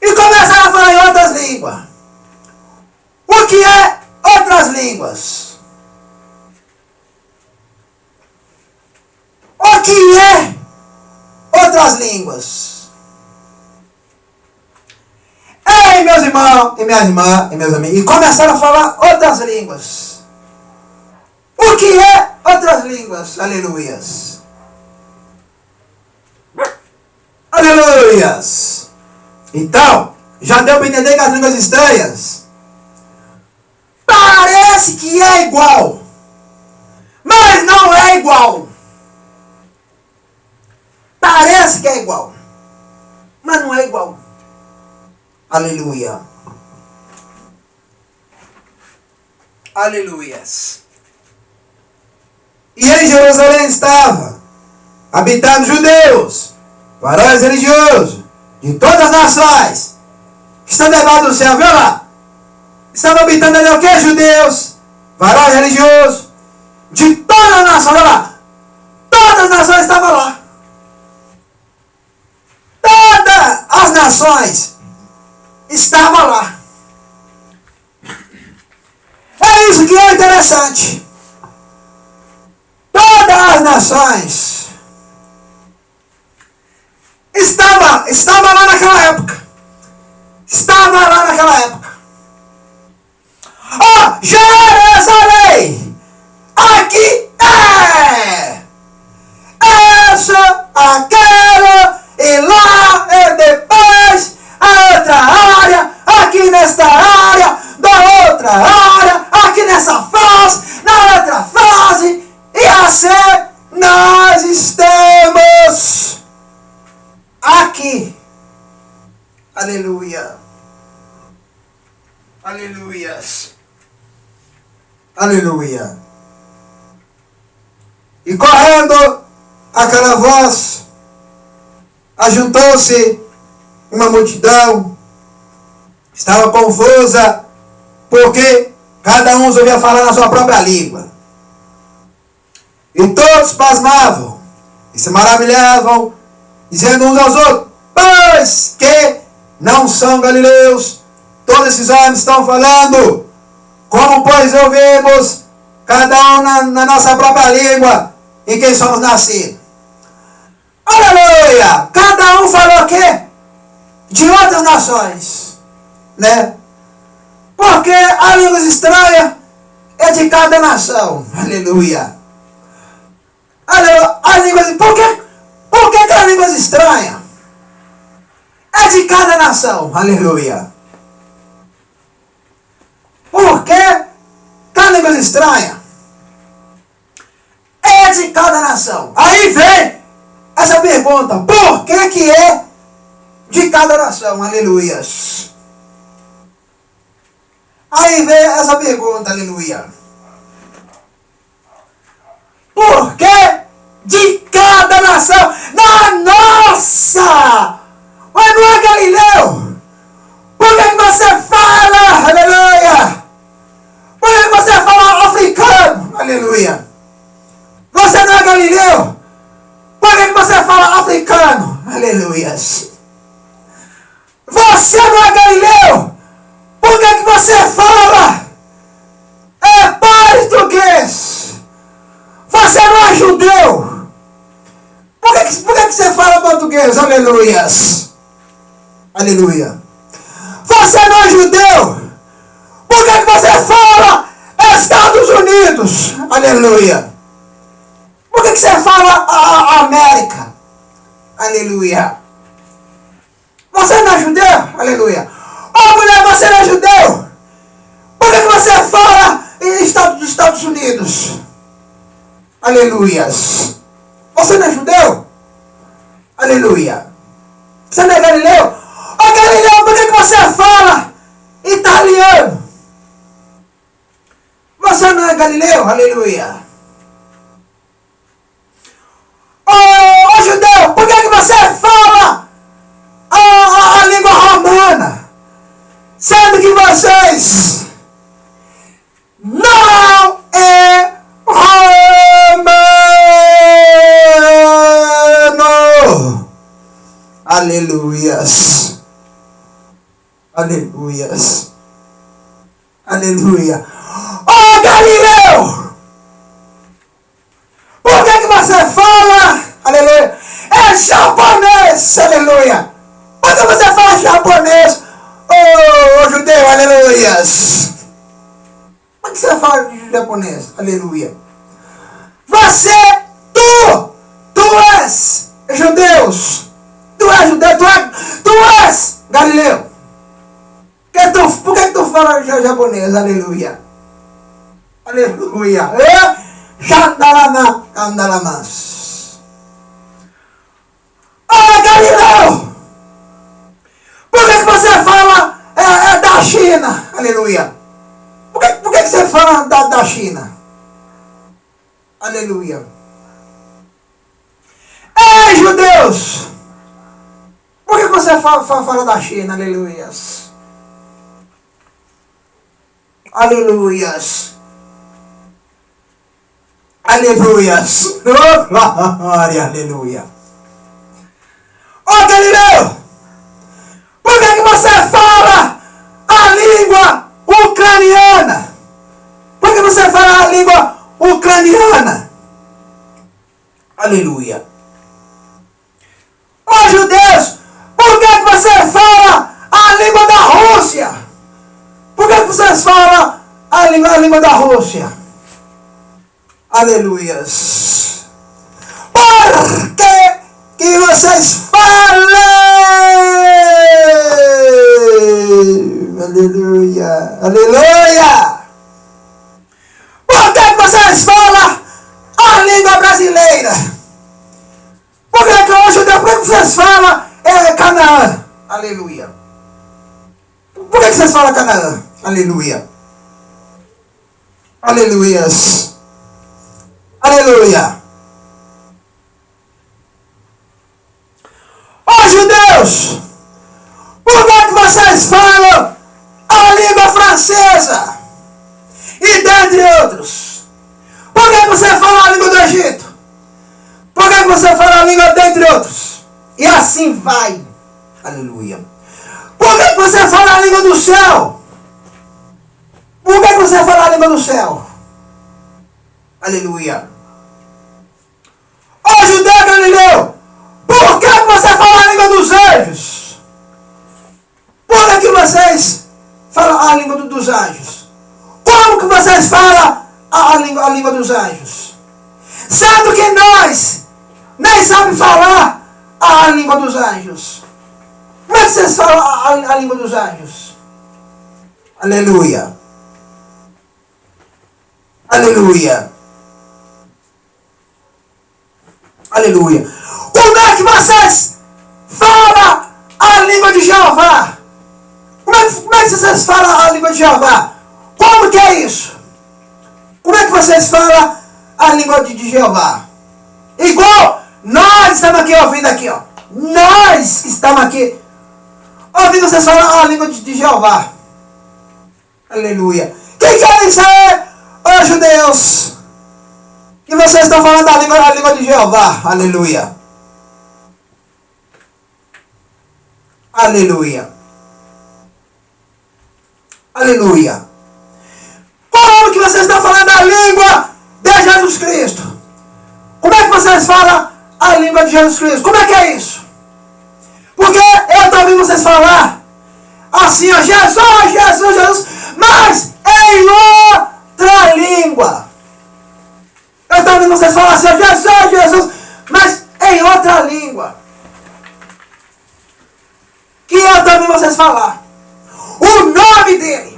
E começaram a falar em outras línguas. O que é outras línguas? O que é outras línguas? Ei, meus irmãos e minhas irmãs e meus amigos, e começaram a falar outras línguas. O que é outras línguas? Aleluias. Aleluias. Então, já deu para entender que as línguas estranhas parece que é igual, mas não é igual. Parece que é igual, mas não é igual. Aleluia. Aleluias. E em Jerusalém estava habitando judeus, varões religiosos, de todas as nações, que estão debaixo do céu, viu lá? Estavam habitando ali o que? Judeus, varões religiosos, de todas as nações, olha lá. Todas as nações estavam lá. Todas as nações estavam lá. É isso que é interessante. Todas as nações estavam lá naquela época. Estavam lá naquela época. Ó, Jerusalém! Aqui é! Essa, aquela, e lá, e depois, a outra área, aqui nesta área, da outra área, aqui nessa fase, na outra fase, e assim nós estamos aqui. Aleluia. Aleluias. Aleluia. E correndo aquela voz, ajuntou-se uma multidão, estava confusa, porque cada um ouvia falar na sua própria língua. E todos pasmavam e se maravilhavam, dizendo uns aos outros: pois que não são galileus, todos esses homens estão falando, como pois ouvimos, cada um na nossa própria língua, em quem somos nascidos. Aleluia! Cada um falou o quê? De outras nações, né? Porque a língua estranha é de cada nação. Aleluia! A língua, por que a língua estranha é de cada nação? Aleluia! Por que a língua estranha é de cada nação? Aí vem essa pergunta: por que é de cada nação? Aleluias. Aí vem essa pergunta, aleluia. Por que de cada nação? Nossa! Mas não é Galileu? Por que você fala, aleluia? Por que você fala africano? Aleluia. Você não é Galileu? Por que você fala africano? Aleluia. Você não é Galileu? Por que você fala português? Você não é judeu? Por que você fala português? Aleluia. Aleluia. Você não é judeu? Por que você fala Estados Unidos? Aleluia. Por que você fala a América? Aleluia. Você não é judeu? Aleluia. Ô mulher, você não é judeu? Por que você fala dos Estados Unidos? Aleluia. Você não é judeu? Aleluia. Você não é Galileu? Ô Galileu, por que você fala italiano? Você não é Galileu? Aleluia. Ô judeu, por que você fala a língua romana? Sendo que vocês não é romano. Aleluias. Aleluias. Aleluia. Ô Galileu! Por que você fala? Aleluia. É japonês. Aleluia. Por que você fala japonês? Ô judeu, aleluias. Por que você fala de japonês? Aleluia. Tu és judeus. Tu és judeu, tu és Galileu. Por que tu fala de japonês? Aleluia. Aleluia. Xandalama, andalamas. Olha, Galileu. Por que você fala da China? Aleluia. Por que você fala da China? Aleluia. Ei, judeus! Por que você fala da China? Aleluias. Aleluias. Aleluias. Oh, glória, aleluia. Ô Galileu! Por que você fala a língua ucraniana? Por que você fala a língua ucraniana? Aleluia. Ô judeus, por que você fala a língua da Rússia? Por que vocês falam a língua da Rússia? Aleluias. Por que vocês falam? Aleluia. Aleluia. Por que vocês falam a língua brasileira? Por que hoje depois que vocês falam Canaã? Aleluia. Por que vocês falam Canaã? Aleluia. Aleluias. Aleluia. Ó judeus, por que vocês falam a língua francesa? E dentre outros. Por que você fala a língua do Egito? Por que você fala a língua dentre outros? E assim vai. Aleluia. Por que você fala a língua do céu? Por que você fala a língua do céu? Aleluia. Ô judeu Galileu, por que você fala a língua dos anjos? Por que vocês falam a língua dos anjos? Como que vocês falam a língua dos anjos? Sendo que nós nem sabemos falar a língua dos anjos. Como é que vocês falam a língua dos anjos? Aleluia. Aleluia. Aleluia. Como é que vocês falam a língua de Jeová? Como é que vocês falam a língua de Jeová? Como que é isso? Como é que vocês falam a língua de Jeová? Igual nós estamos aqui ouvindo aqui, ó. Nós estamos aqui ouvindo vocês falar a língua de Jeová. Aleluia. Quem quer isso aí, ô judeus? Que vocês estão falando a língua de Jeová. Aleluia. Aleluia. Aleluia. Como que vocês estão falando a língua de Jesus Cristo? Como é que vocês falam a língua de Jesus Cristo? Como é que é isso? Porque eu estou ouvindo vocês falar assim, ó, Jesus, Jesus, Jesus, mas em outra língua. Eu estou ouvindo vocês falar assim, ó, Jesus, Jesus, mas em outra língua. Que eu estou ouvindo vocês falar o nome dele.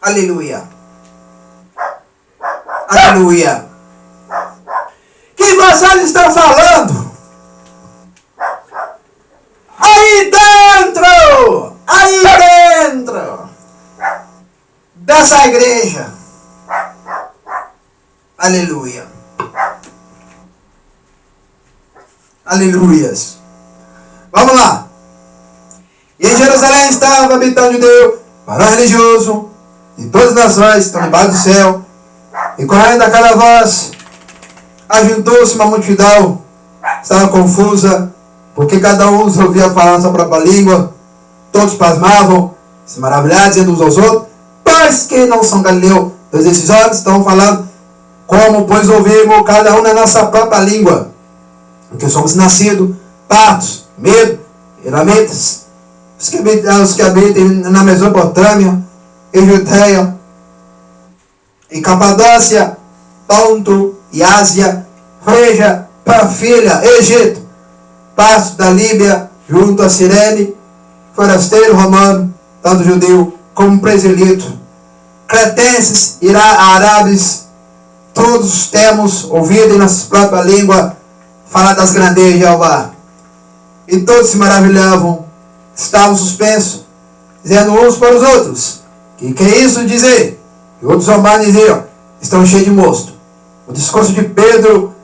Aleluia. Aleluia. Que vocês estão falando dessa igreja. Aleluia. Aleluias. Vamos lá. E em Jerusalém estava habitando judeu, varão religioso, de todas as nações estão debaixo do céu. E correndo a cada voz, ajuntou-se uma multidão, estava confusa, porque cada um os ouvia falar na sua própria língua. Todos pasmavam, se maravilhavam, dizendo uns aos outros: pois que não são galileus? Pois esses homens estão falando como, pois ouvimos cada um na nossa própria língua. Porque somos nascidos, partos, medo, elamitas, os que habitam na Mesopotâmia, em Judeia, em Capadócia, Ponto e Ásia, Frígia, Panfilha, Egito, passo da Líbia, junto a Cirene, forasteiro romano, tanto judeu como preselito, cretenses, árabes, todos temos ouvido em nossa própria língua falar das grandezas de Jeová. E todos se maravilhavam, estavam suspensos, dizendo uns para os outros: que é isso dizer? E outros romanos diziam: estão cheios de mosto. O discurso de Pedro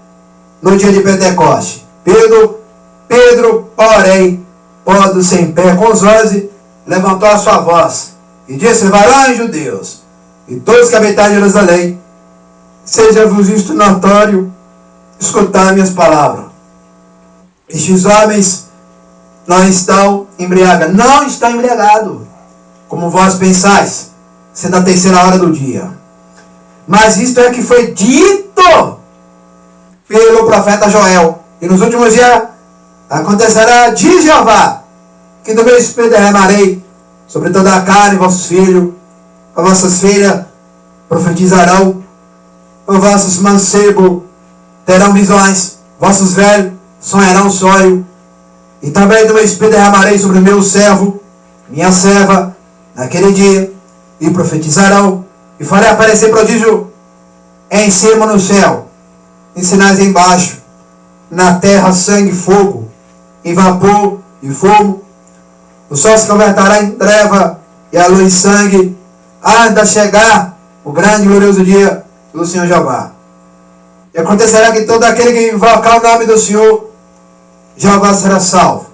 no dia de Pentecoste. Pedro, porém, pondo-se em pé com os 11, levantou a sua voz e disse: varões judeus, e todos que habitam em Jerusalém, seja-vos isto notório, escutai minhas palavras. Estes homens não estão embriagados. Não estão embriagados, como vós pensais, sendo a terceira hora do dia. Mas isto é que foi dito pelo profeta Joel. E nos últimos dias acontecerá, diz Jeová, que do meu espírito derramarei sobre toda a carne, vossos filhos, vossas filhas profetizarão, os vossos mancebos terão visões, vossos velhos sonharão sonho, e também do meu espírito derramarei sobre o meu servo, minha serva, naquele dia, e profetizarão, e farei aparecer prodígio em cima no céu, em sinais embaixo, na terra sangue e fogo, e vapor e fogo. O sol se converterá em treva e a luz em sangue, antes de chegar o grande e glorioso dia do Senhor Jeová. E acontecerá que todo aquele que invocar o nome do Senhor Jeová será salvo.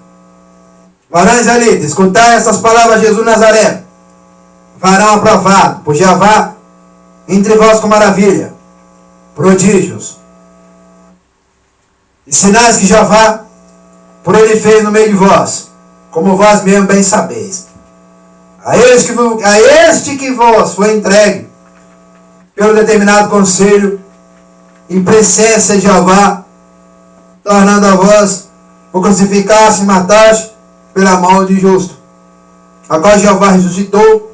Varões ali, escutai essas palavras de Jesus Nazareno, varão aprovado por Jeová entre vós com maravilha, prodígios e sinais que Jeová por ele fez no meio de vós, como vós mesmo bem sabeis. A este que vos foi entregue pelo determinado conselho e presença de Jeová, tornando a vós o crucificasse e mataste pela mão de justo. Agora Jeová ressuscitou,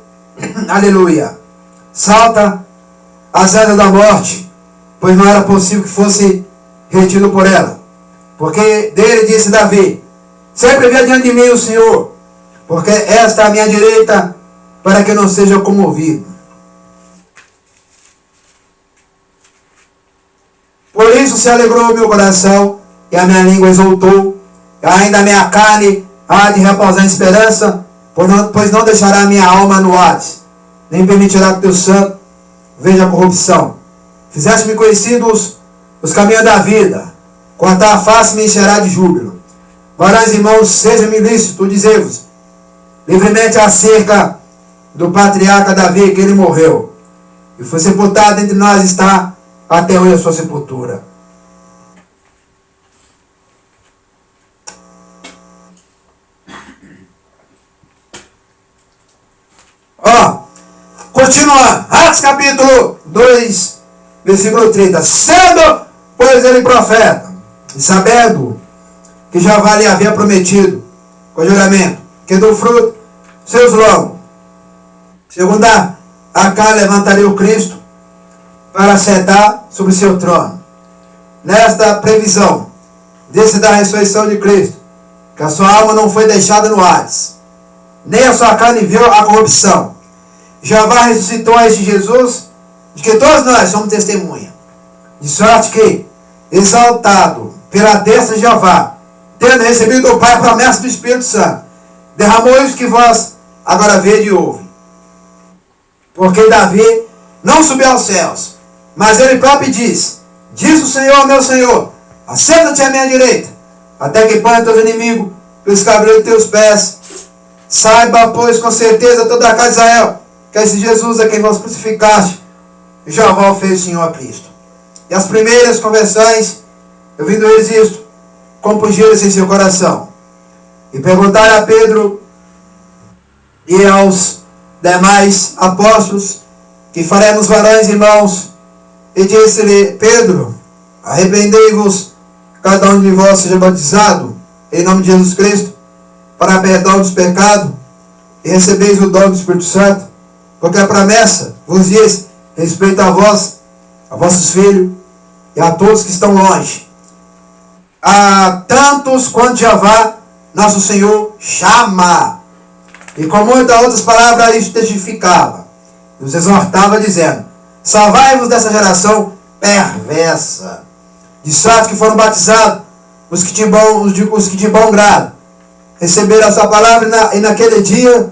aleluia, salta as asas da morte, pois não era possível que fosse retido por ela. Porque dele disse Davi: sempre vê diante de mim o Senhor, porque esta é a minha direita, para que eu não seja comovido. Por isso se alegrou o meu coração, e a minha língua exultou, e ainda a minha carne há de repousar em esperança, pois não deixará a minha alma no Hades, nem permitirá que teu santo veja a corrupção. Fizeste-me conhecidos os caminhos da vida, quanto à face me encherá de júbilo. Varões irmãos, seja-me lícito dizer-vos livremente acerca do patriarca Davi, que ele morreu, e foi sepultado entre nós, está até hoje a sua sepultura. Continuando, Atos capítulo 2, versículo 30. Sendo, pois, ele profeta, e sabendo que Jeová lhe havia prometido, com juramento, que do fruto seus lombos, segundo a qual levantaria o Cristo, para sentar sobre seu trono. Nesta previsão, disse da ressurreição de Cristo, que a sua alma não foi deixada no Hades, nem a sua carne viu a corrupção. Jeová ressuscitou a este Jesus, de que todos nós somos testemunha. De sorte que, exaltado pela destra de Jeová, tendo recebido do Pai a promessa do Espírito Santo, derramou isso que vós agora vede e ouve. Porque Davi não subiu aos céus, mas ele próprio diz o Senhor, meu Senhor, assenta-te à minha direita, até que ponha teus inimigos pelos cabelos de teus pés. Saiba, pois, com certeza toda a casa de Israel, que esse Jesus é quem vos crucificaste, e Jeová o fez Senhor a Cristo. E as primeiras conversões, ouvindo eles isto, compungiram-se em seu coração, e perguntaram a Pedro e aos demais apóstolos: que faremos, varões e irmãos? E disse-lhe Pedro: arrependei-vos, cada um de vós seja batizado em nome de Jesus Cristo, para perdão dos pecados, e recebeis o dom do Espírito Santo, porque a promessa vos diz respeito a vós, a vossos filhos e a todos que estão longe, a tantos quanto Jeová nosso Senhor chama. E com muitas outras palavras isso testificava, nos exortava dizendo: salvai-vos dessa geração perversa. De sorte que foram batizados os que de bom grado receberam a sua palavra, e naquele dia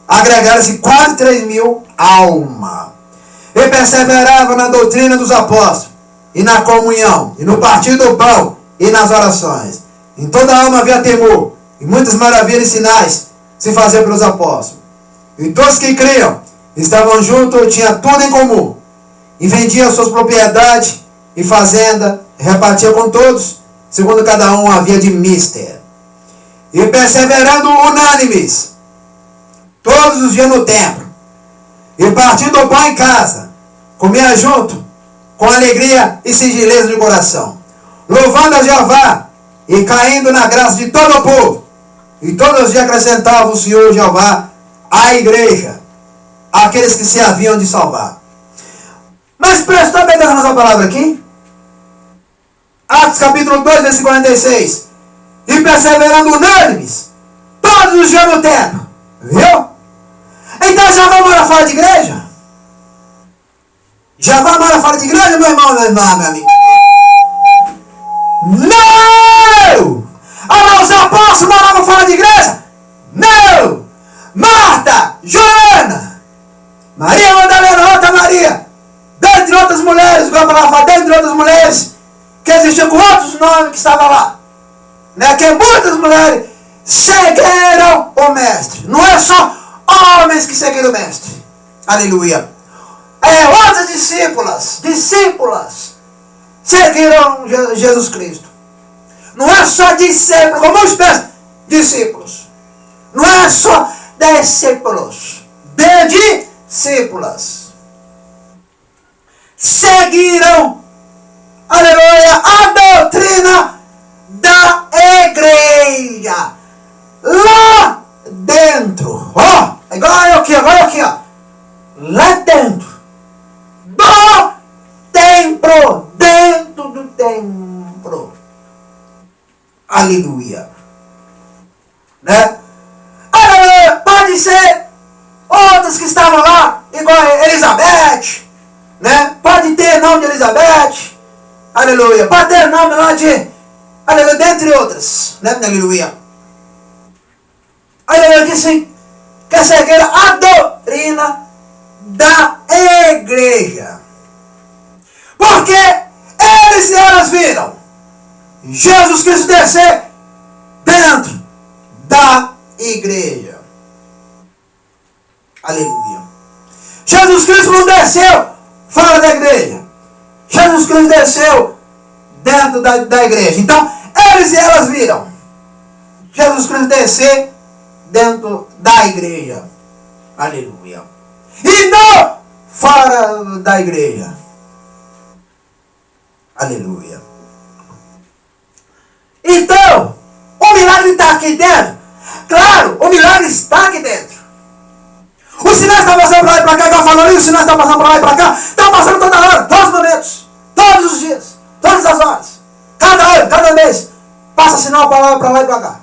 agregaram-se quase 3.000 almas. E perseveravam na doutrina dos apóstolos, e na comunhão, e no partir do pão, e nas orações. Em toda a alma havia temor, e muitas maravilhas e sinais se faziam pelos apóstolos. E todos que criam estavam juntos e tinham tudo em comum, e vendiam suas propriedades e fazenda, e repartiam com todos, segundo cada um havia de mister. E perseverando unânimes, todos os dias no templo, e partindo o pão em casa, comia junto, com alegria e singeleza de coração, louvando a Jeová, e caindo na graça de todo o povo. E todos os dias acrescentava o Senhor Jeová à igreja aqueles que se haviam de salvar. Mas prestou bem atenção nessa palavra aqui? Atos capítulo 2, versículo 46. E perseverando unânimes, todos os dias no templo. Viu? Então Jeová mora fora de igreja? Jeová mora fora de igreja, meu irmão, meu amigo? Não! Ah, os apóstolos moravam fora de igreja? Não! Marta, Joana, Maria Madalena, outra Maria, dentre outras mulheres, dentre outras mulheres, que existiam com outros nomes que estavam lá, né? Que muitas mulheres seguiram o mestre. Não é só homens que seguiram o mestre. Aleluia. Outras discípulas seguiram Jesus Cristo. Não é só discípulos, como muitos pensam, discípulos. Não é só discípulos, discípulas. Seguiram, aleluia, a doutrina da igreja. Lá dentro, ó, agora eu aqui, ó. Lá dentro do templo, dentro do templo. Aleluia. Né? Aleluia. Pode ser outras que estavam lá, igual a Elizabeth, né? Pode ter nome de Elizabeth, aleluia. Pode ter nome lá de, aleluia, dentre outras, né? Aleluia. Aleluia, disse que seguiram a doutrina da igreja. Porque eles e elas viram Jesus Cristo descer dentro da igreja. Aleluia. Jesus Cristo não desceu fora da igreja. Jesus Cristo desceu dentro da igreja. Então, eles e elas viram Jesus Cristo descer dentro da igreja. Aleluia. E não fora da igreja. Aleluia. Então, o milagre está aqui dentro. Claro, o milagre está aqui dentro. O sinal está passando para lá e para cá, igual falando ali, o sinal está passando para lá e para cá. Está passando toda hora, todos os momentos, todos os dias, todas as horas. Cada ano, cada mês, passa sinal para lá e para cá.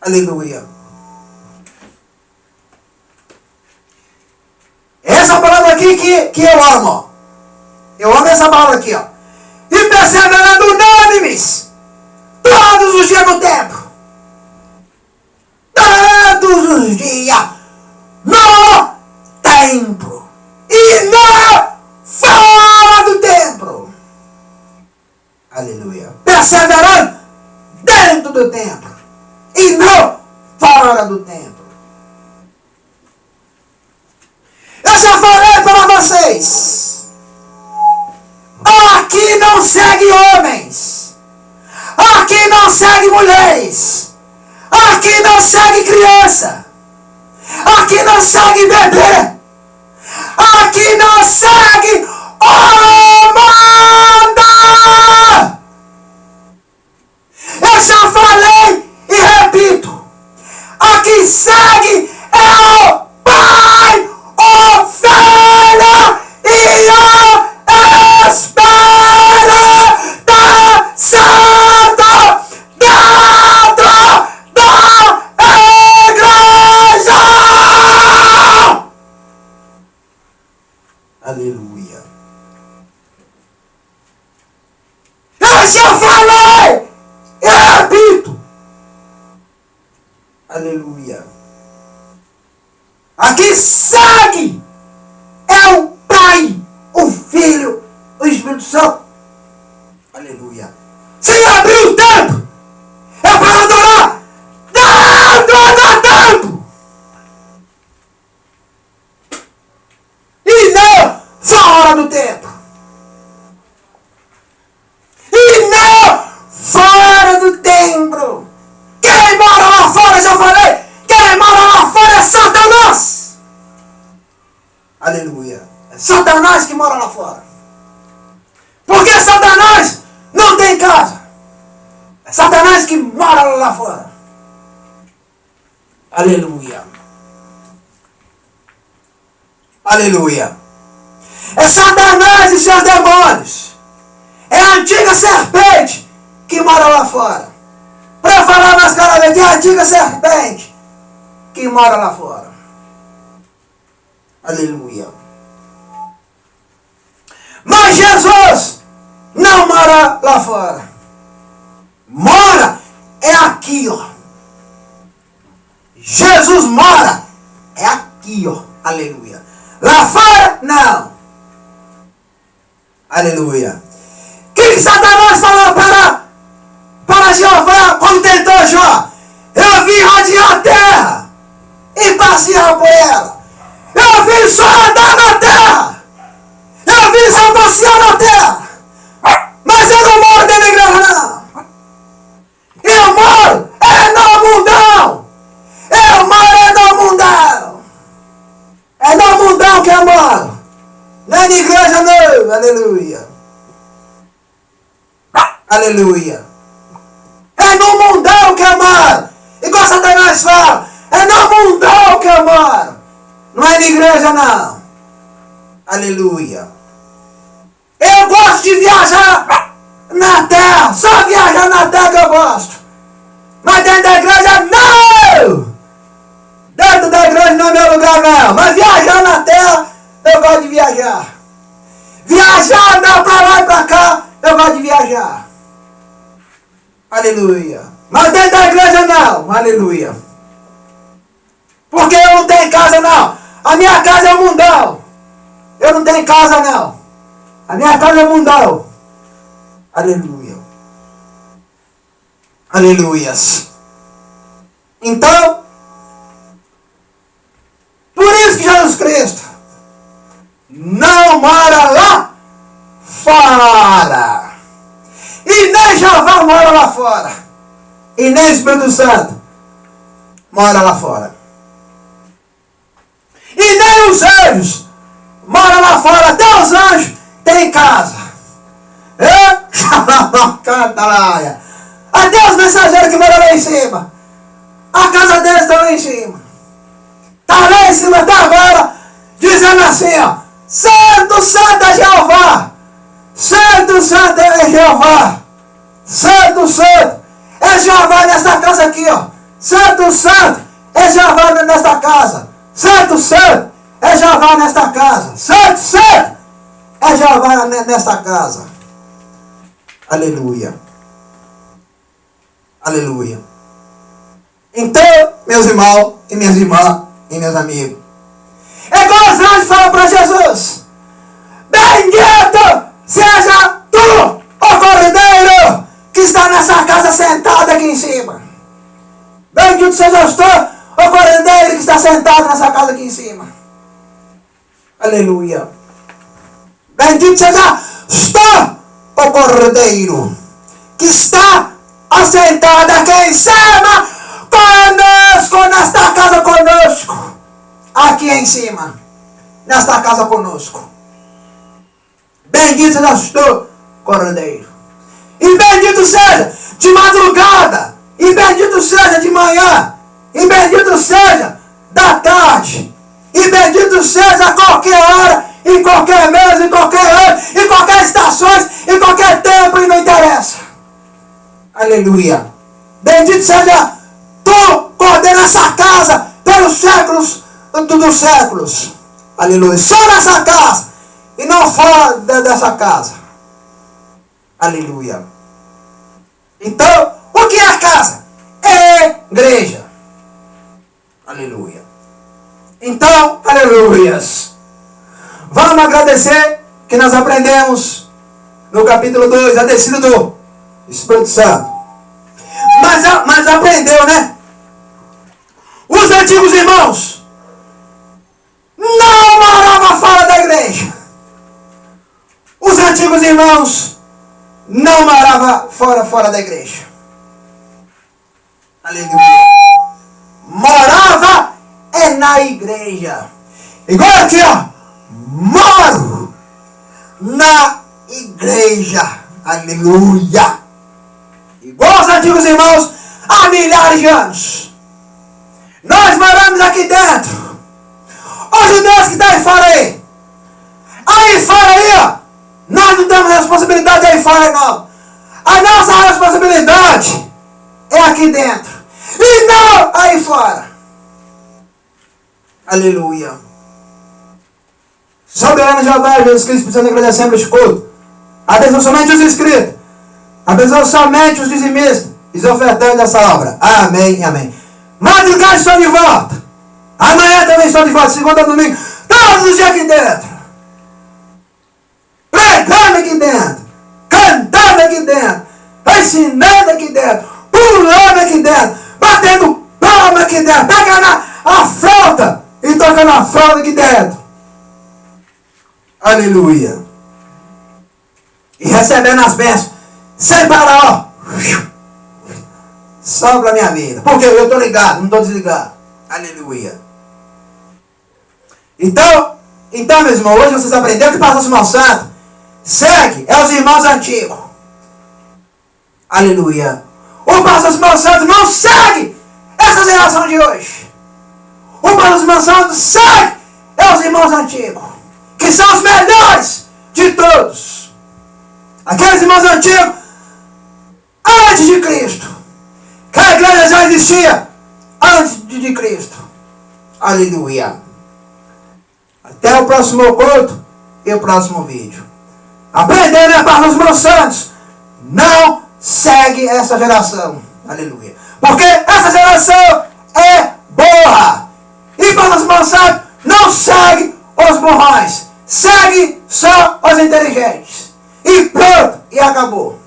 Aleluia. Essa palavra aqui que eu amo. Eu amo essa palavra aqui, ó. E perseverando unânimes, todos os dias no templo. Todos os dias no templo. e não fora do templo. Aleluia. Perseverando dentro do templo e não fora do templo. Eu já falei para vocês. Aqui não segue homens. Aqui não segue mulheres. Aqui não segue criança. Aqui não segue bebê. Aqui não segue homem. Eu já falei e repito. Aqui segue é o Pai, o Filho e o Espírito Santo dentro da igreja. Aleluia. Eu já falei e repito. Aleluia. Aqui segue é o Pai, o Filho, o Espírito Santo. Aleluia. Se abrir o templo, é para adorar dentro do templo e não fora do templo. E não fora do templo. Quem mora lá fora, já falei, quem mora lá fora é Satanás. Aleluia. É Satanás que mora lá fora. Porque Satanás não tem casa. É Satanás que mora lá fora. Aleluia. Aleluia. É Satanás e seus demônios. É a antiga serpente que mora lá fora. Para falar mais claramente, é a antiga serpente que mora lá fora. Aleluia. Mas Jesus não mora lá fora. Mora é aqui, ó. Jesus mora é aqui, ó. Aleluia. Lá fora, não. Aleluia. O que Satanás falou para Jeová quando tentou Jó? Eu vim rodear a terra e passear por ela. Eu vim só andar na terra. Eu vim só passear na terra. Mas eu não moro dentro da igreja, não. Eu moro no mundão. Eu moro no mundão. É no mundão que eu moro. Não é na igreja, não. Aleluia. Aleluia. É no mundão que eu moro. Igual Satanás fala. É no mundão que eu moro. Não é na igreja, não. Aleluia. Eu gosto de viajar na terra. Só viajar na terra que eu gosto. Mas dentro da igreja, não. Dentro da igreja não é meu lugar, não. Mas viajar na terra, eu gosto de viajar. Viajar, andar pra lá e pra cá, eu gosto de viajar. Aleluia. Mas dentro da igreja, não. Aleluia. Porque eu não tenho casa, não. A minha casa é o mundão. Eu não tenho casa, não. A minha casa é o mundão. Aleluia. Aleluias. Então, por isso que Jesus Cristo não mora lá fora. E nem Jeová mora lá fora. E nem Espírito Santo mora lá fora. E nem os anjos moram lá fora. Até os anjos têm casa. Até os mensageiros que moram lá em cima. A casa deles está lá em cima. Está lá em cima até agora. Dizendo assim, ó. Santo, Santo é Jeová. Santo, Santo é Jeová. Santo, Santo é Jeová nesta casa aqui, ó. Santo, Santo é Jeová nesta casa. Santo, Santo é Jeová nesta casa. Santo, Santo é Jeová nesta casa. Aleluia. Aleluia. Então, meus irmãos e minhas irmãs e meus amigos, É igual os anjos falam para Jesus: bendito seja tu, ó Cordeiro, que está nessa casa sentado aqui em cima. Bendito seja tu, ó Cordeiro, que está sentado nessa casa aqui em cima. Aleluia. Bendito seja tu, ó Cordeiro, que está assentado aqui em cima, conosco, nesta casa conosco. Aqui em cima, nesta casa conosco. Bendito seja tu, Cordeiro. E bendito seja de madrugada, e bendito seja de manhã, e bendito seja da tarde, e bendito seja a qualquer hora, em qualquer mês, em qualquer ano, em qualquer estações, em qualquer tempo, e não interessa. Aleluia. Bendito seja tu, Cordeiro, nessa casa, pelos séculos dos séculos. Aleluia. Só nessa casa, e não fora dessa casa. Aleluia. Então, o que é a casa? É igreja. Aleluia. Então, aleluias. Vamos agradecer que nós aprendemos no capítulo 2, a descida do Espírito Santo. Mas aprendeu, né? Os antigos irmãos não moravam fora da igreja. Os antigos irmãos não moravam fora da igreja. Aleluia. Morava na igreja. Igual aqui, ó. Moro na igreja. Aleluia. Igual os antigos irmãos há milhares de anos. Nós moramos aqui dentro. Os judeus que estão aí fora aí. Aí fora aí, ó. Nós não temos responsabilidade aí fora, não. A nossa responsabilidade é aqui dentro. E não aí fora. Aleluia. Soberano Jeová, Jesus Cristo, precisando agradecer este culto. Abençoa somente os inscritos. Abençoa somente os dizimistas e os ofertantes dessa obra. Amém, amém. Madrugada estou de volta. Amanhã também estou de volta. Segunda, domingo. Todos os dias aqui dentro. Pregando aqui dentro. Cantando aqui dentro. Ensinando aqui dentro. Pulando aqui dentro. Batendo palma aqui dentro. Pegando a flauta e tocando a flauta aqui dentro. Aleluia. E recebendo as bênçãos. Sem parar, ó. Só para a minha vida. Porque eu estou ligado, não estou desligado. Aleluia. Então, meus irmãos, hoje vocês aprenderam que o pastor Simão Santo segue, é os irmãos antigos. Aleluia. O pastor Simão Santo não segue essa geração de hoje. O pastor Simão Santo segue, é os irmãos antigos, que são os melhores de todos. Aqueles irmãos antigos, antes de Cristo. Que a igreja já existia antes de Cristo. Aleluia. Até o próximo culto e o próximo vídeo. Aprendendo a palavra dos meus santos. Não segue essa geração. Aleluia. Porque essa geração é burra. E para os meus santos, não segue os burrões. Segue só os inteligentes. E pronto. E acabou.